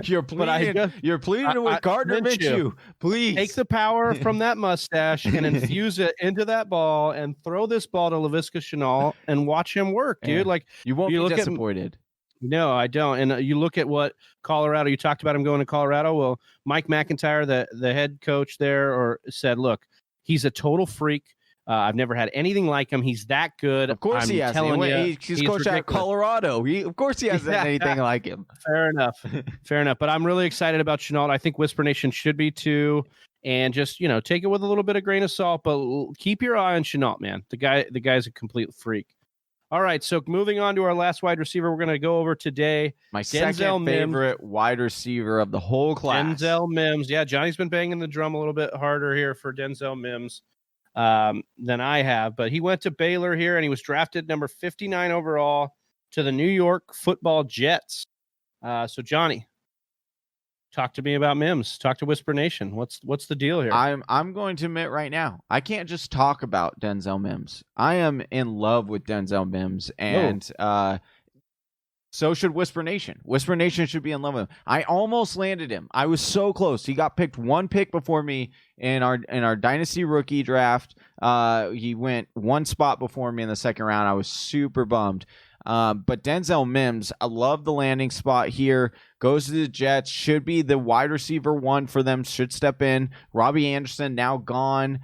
You're pleading with Gardner Minshew. Please take the power from that mustache and infuse it into that ball and throw this ball to Laviska Shenault and watch him work, dude. Yeah. Like, you won't be disappointed. No, I don't. And you look at what Colorado, you talked about him going to Colorado. Well, Mike McIntyre, the head coach there, said, look, he's a total freak. I've never had anything like him. He's that good. Of course he has. He's coached at Colorado. Of course he hasn't anything like him. Fair enough. Fair enough. But I'm really excited about Shenault. I think Whisper Nation should be too. And just, take it with a little bit of grain of salt. But keep your eye on Shenault, man. The guy's a complete freak. All right, so moving on to our last wide receiver, we're going to go over today. My second favorite wide receiver of the whole class. Denzel Mims. Yeah, Johnny's been banging the drum a little bit harder here for Denzel Mims than I have, but he went to Baylor here and he was drafted number 59 overall to the New York Football Jets. So Johnny, talk to me about Mims. Talk to Whisper Nation. What's the deal here? I'm going to admit right now, I can't just talk about Denzel Mims. I am in love with Denzel Mims, and so should Whisper Nation. Whisper Nation should be in love with him. I almost landed him. I was so close. He got picked one pick before me in our dynasty rookie draft. He went one spot before me in the second round. I was super bummed. But Denzel Mims, I love the landing spot here. Goes to the Jets. Should be the wide receiver one for them. Should step in. Robbie Anderson now gone.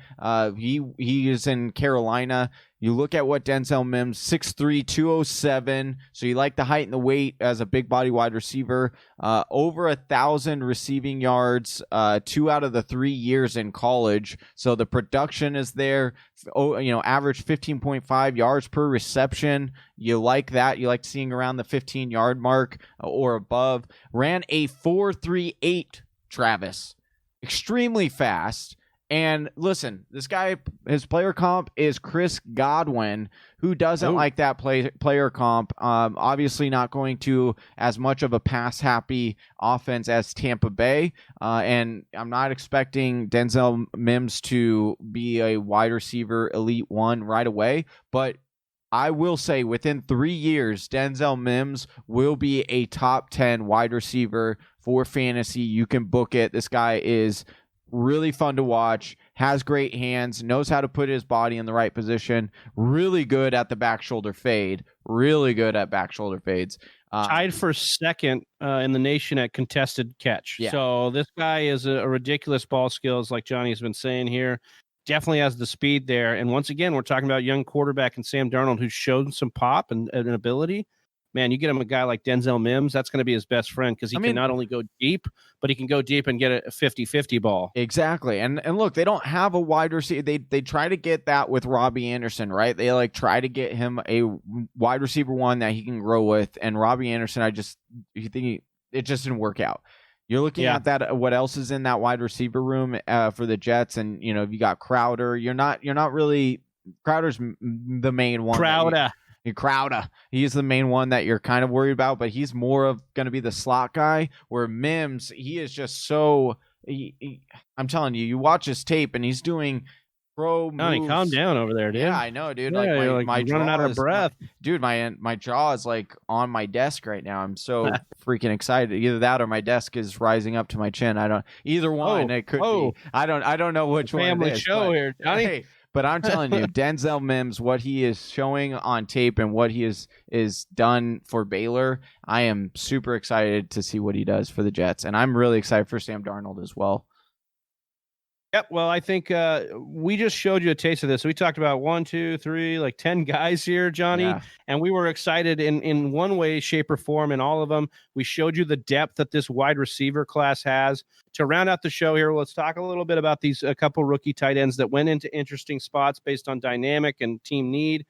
He is in Carolina. You look at what Denzel Mims, 6'3", 207. So you like the height and the weight as a big body wide receiver. Over 1,000 receiving yards 2 out of the 3 years in college. So the production is there. Average 15.5 yards per reception. You like that. You like seeing around the 15-yard mark or above. Ran a 4.38, Travis. Extremely fast. And listen, this guy, his player comp is Chris Godwin, who doesn't like that player comp. Obviously not going to as much of a pass-happy offense as Tampa Bay. And I'm not expecting Denzel Mims to be a wide receiver elite one right away. But I will say within 3 years, Denzel Mims will be a top 10 wide receiver for fantasy. You can book it. This guy is really fun to watch, has great hands, knows how to put his body in the right position, really good at the back shoulder fade, really good at back shoulder fades. Tied for second in the nation at contested catch. Yeah. So this guy is a ridiculous ball skills, like Johnny's been saying here. Definitely has the speed there. And once again, we're talking about young quarterback and Sam Darnold, who's shown some pop and an ability. Man, you get him a guy like Denzel Mims, that's going to be his best friend because he can not only go deep, but he can go deep and get a 50-50 ball. Exactly. And look, they don't have a wide receiver. They try to get that with Robbie Anderson, right? They like try to get him a wide receiver one that he can grow with. And Robbie Anderson, it just didn't work out. You're looking at that. What else is in that wide receiver room for the Jets? And you got Crowder. You're not really. Crowder's the main one. Crowder. He's the main one that you're kind of worried about, but he's more of going to be the slot guy. Where Mims, he is just so. I'm telling you, you watch his tape and he's doing pro moves. Calm down over there, dude. Yeah, I know, dude. Yeah, like my running out of breath, dude. My jaw is like on my desk right now. I'm so freaking excited. Either that or my desk is rising up to my chin. I don't. Either one. It could be. I don't know which one. Family show here, Johnny. Hey, but I'm telling you, Denzel Mims, what he is showing on tape and what he is done for Baylor, I am super excited to see what he does for the Jets, and I'm really excited for Sam Darnold as well. Yep. Well, I think we just showed you a taste of this. We talked about 1, 2, 3, like 10 guys here, Johnny, and we were excited in one way, shape, or form in all of them. We showed you the depth that this wide receiver class has. To round out the show here, let's talk a little bit about a couple rookie tight ends that went into interesting spots based on dynamic and team need.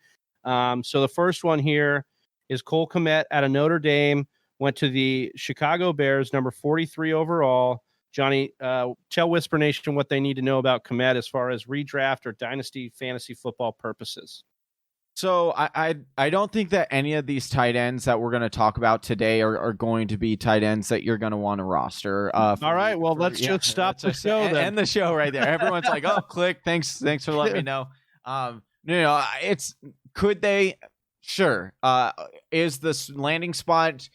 So the first one here is Cole Kmet out of Notre Dame, went to the Chicago Bears, number 43 overall. Johnny, tell Whisper Nation what they need to know about Kmet as far as redraft or dynasty fantasy football purposes. So I don't think that any of these tight ends that we're going to talk about today are going to be tight ends that you're going to want to roster. All right, well, let's just stop the show then. End the show right there. Everyone's like, oh, click. Thanks for letting me know. Could they? Sure. Is this landing spot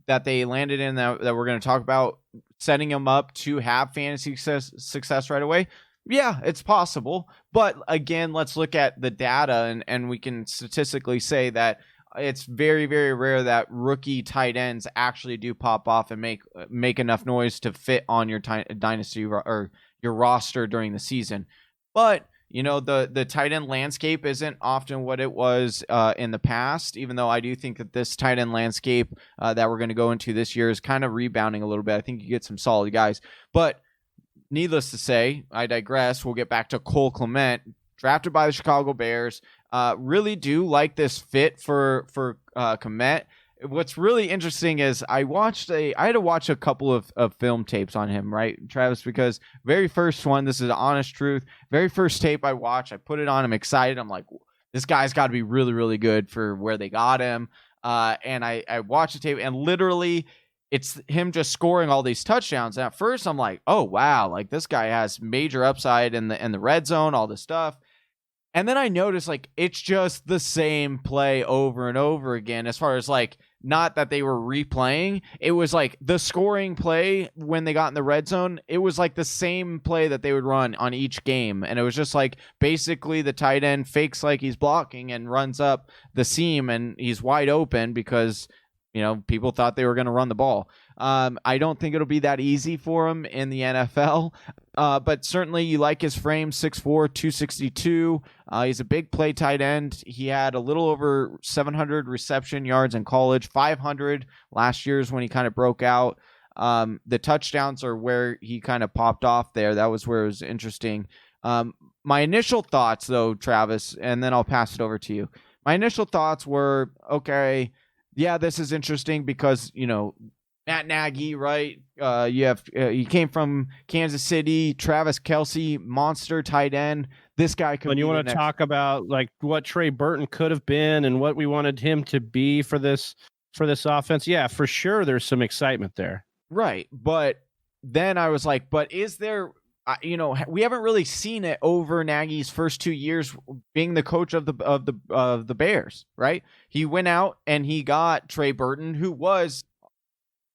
that they landed in that we're going to talk about setting them up to have fantasy success right away? Yeah, it's possible. But again, let's look at the data and we can statistically say that it's very, very rare that rookie tight ends actually do pop off and make enough noise to fit on your dynasty or your roster during the season. But the tight end landscape isn't often what it was in the past, even though I do think that this tight end landscape that we're going to go into this year is kind of rebounding a little bit. I think you get some solid guys. But needless to say, I digress. We'll get back to Cole Kmet, drafted by the Chicago Bears. Really do like this fit for Kmet. What's really interesting is I had to watch a couple of film tapes on him, right, Travis? Because very first one, this is the honest truth. Very first tape I watched, I put it on. I'm excited. I'm like, this guy's got to be really, really good for where they got him. And I watched the tape, and literally, it's him just scoring all these touchdowns. And at first, I'm like, oh wow, like this guy has major upside in the red zone, all this stuff. And then I noticed like it's just the same play over and over again, as far as like, not that they were replaying. It was like the scoring play when they got in the red zone. It was like the same play that they would run on each game. And it was just like basically the tight end fakes like he's blocking and runs up the seam and he's wide open because, people thought they were going to run the ball. I don't think it'll be that easy for him in the NFL, but certainly you like his frame, 6'4", 262. He's a big play tight end. He had a little over 700 reception yards in college, 500 last year's when he kind of broke out. The touchdowns are where he kind of popped off there. That was where it was interesting. My initial thoughts, though, Travis, and then I'll pass it over to you. My initial thoughts were, okay, yeah, this is interesting because, Matt Nagy, right? You have he came from Kansas City. Travis Kelce, monster tight end. This guy could. And you want to talk about like what Trey Burton could have been and what we wanted him to be for this offense? Yeah, for sure. There's some excitement there, right? But then I was like, but is there? We haven't really seen it over Nagy's first 2 years being the coach of the Bears, right? He went out and he got Trey Burton, who was.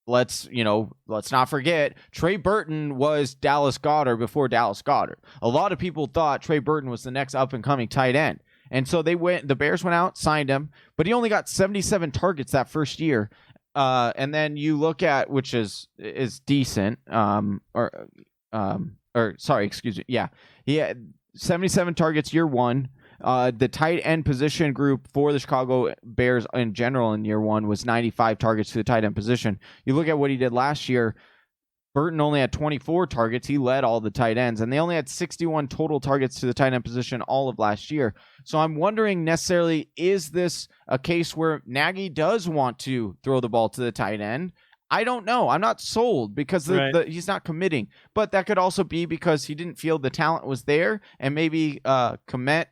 Let's not forget, Trey Burton was Dallas Goedert before Dallas Goedert. A lot of people thought Trey Burton was the next up-and-coming tight end. And so the Bears went out, signed him, but he only got 77 targets that first year. And then you look at, which is decent, excuse me. Yeah. He had 77 targets year one. The tight end position group for the Chicago Bears in general in year one was 95 targets to the tight end position. You look at what he did last year, Burton only had 24 targets. He led all the tight ends, and they only had 61 total targets to the tight end position all of last year. So I'm wondering necessarily, is this a case where Nagy does want to throw the ball to the tight end? I don't know. I'm not sold because he's not committing, but that could also be because he didn't feel the talent was there, and maybe Kmet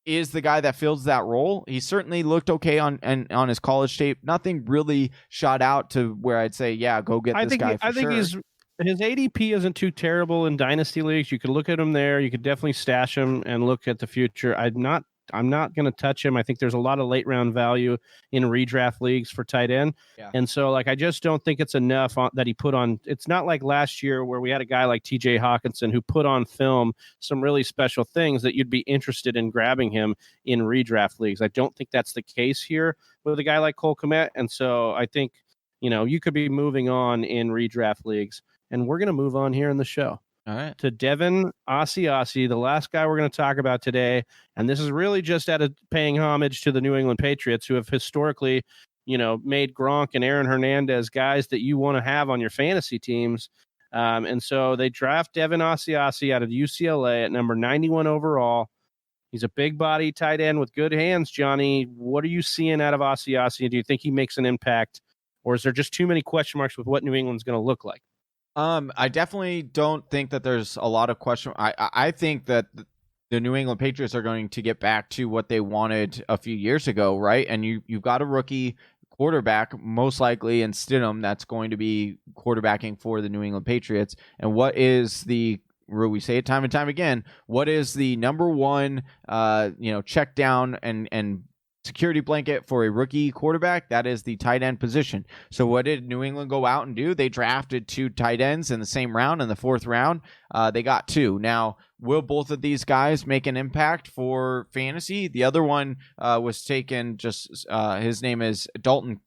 is the guy that fills that role. He certainly looked okay on his college tape. Nothing really shot out to where I'd say, yeah, go get this guy. I think his ADP isn't too terrible in dynasty leagues. You could look at him there. You could definitely stash him and look at the future. I'm not going to touch him. I think there's a lot of late round value in redraft leagues for tight end. Yeah. And so I just don't think it's enough that he put on. It's not like last year where we had a guy like TJ Hawkinson who put on film some really special things that you'd be interested in grabbing him in redraft leagues. I don't think that's the case here with a guy like Cole Kmet. And so I think, you could be moving on in redraft leagues, and we're going to move on here in the show. All right. To Devin Asiasi, the last guy we're going to talk about today. And this is really just paying homage to the New England Patriots, who have historically, made Gronk and Aaron Hernandez guys that you want to have on your fantasy teams. And so they draft Devin Asiasi out of UCLA at number 91 overall. He's a big body tight end with good hands, Johnny. What are you seeing out of Asiasi? Do you think he makes an impact, or is there just too many question marks with what New England's going to look like? I definitely don't think that there's a lot of question. I think that the New England Patriots are going to get back to what they wanted a few years ago, right? And you've got a rookie quarterback, most likely in Stidham, that's going to be quarterbacking for the New England Patriots. And what is we say it time and time again, what is the number one, check down and security blanket for a rookie quarterback? That is the tight end position. So what did New England go out and do? They drafted 2 tight ends in the same round. In the 4th round, they got 2. Now, will both of these guys make an impact for fantasy? The other one was taken his name is Dalton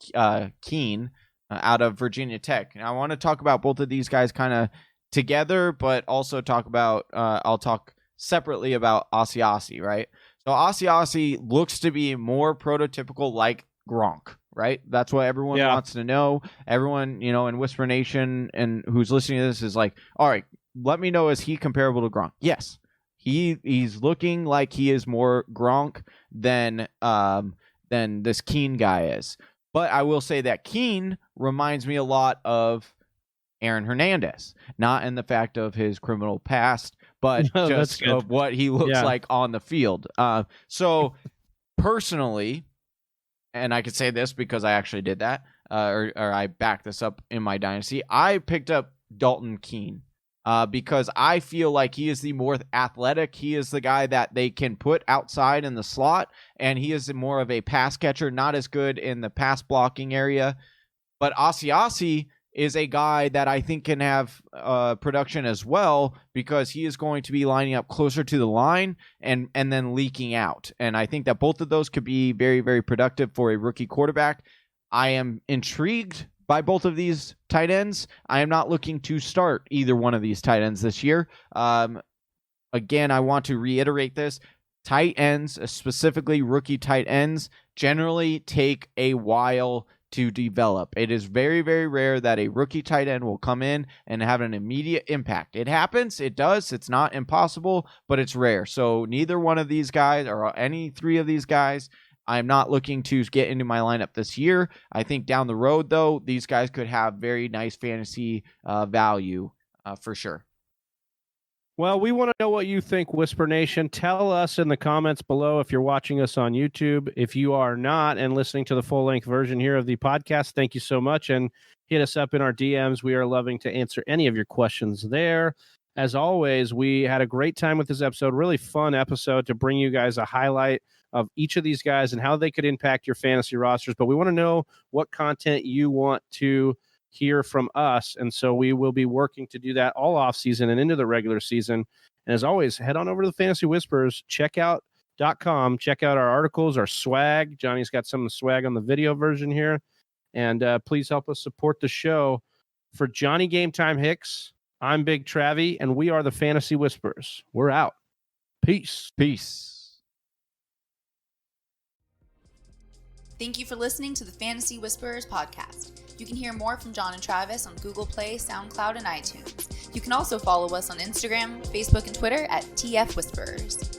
Keene out of Virginia Tech. Now, I want to talk about both of these guys kind of together, but also talk about, I'll talk separately about Asiasi, right? So Asiasi looks to be more prototypical like Gronk, right? That's what everyone wants to know. Everyone, in Whisper Nation and who's listening to this is like, all right, let me know, is he comparable to Gronk? Yes. He's looking like he is more Gronk than this Keene guy is. But I will say that Keene reminds me a lot of Aaron Hernandez, not in the fact of his criminal past, but just of what he looks like on the field. So personally, and I could say this because I actually did that, or I backed this up in my dynasty, I picked up Dalton Keene because I feel like he is the more athletic. He is the guy that they can put outside in the slot, and he is more of a pass catcher, not as good in the pass blocking area. But Asiasi is a guy that I think can have production as well, because he is going to be lining up closer to the line and then leaking out. And I think that both of those could be very, very productive for a rookie quarterback. I am intrigued by both of these tight ends. I am not looking to start either one of these tight ends this year. Again, I want to reiterate this. Tight ends, specifically rookie tight ends, generally take a while to develop. It is very, very rare that a rookie tight end will come in and have an immediate impact. It happens. It does. It's not impossible, but it's rare. So neither one of these guys or any 3 of these guys, I'm not looking to get into my lineup this year. I think down the road, though, these guys could have very nice fantasy value for sure. Well, we want to know what you think, Whisper Nation. Tell us in the comments below if you're watching us on YouTube. If you are not and listening to the full-length version here of the podcast, thank you so much. And hit us up in our DMs. We are loving to answer any of your questions there. As always, we had a great time with this episode. Really fun episode to bring you guys a highlight of each of these guys and how they could impact your fantasy rosters. But we want to know what content you want to hear from us, and so we will be working to do that all off season and into the regular season. And as always, head on over to the Fantasy Whispers checkout.com. Check out our articles, our swag. Johnny's got some of the swag on the video version here, and please help us support the show. For Johnny Game Time Hicks, I'm Big Travie, and we are the Fantasy Whispers. We're out. Peace. Thank you for listening to the Fantasy Whisperers podcast. You can hear more from John and Travis on Google Play, SoundCloud, and iTunes. You can also follow us on Instagram, Facebook, and Twitter at TF Whisperers.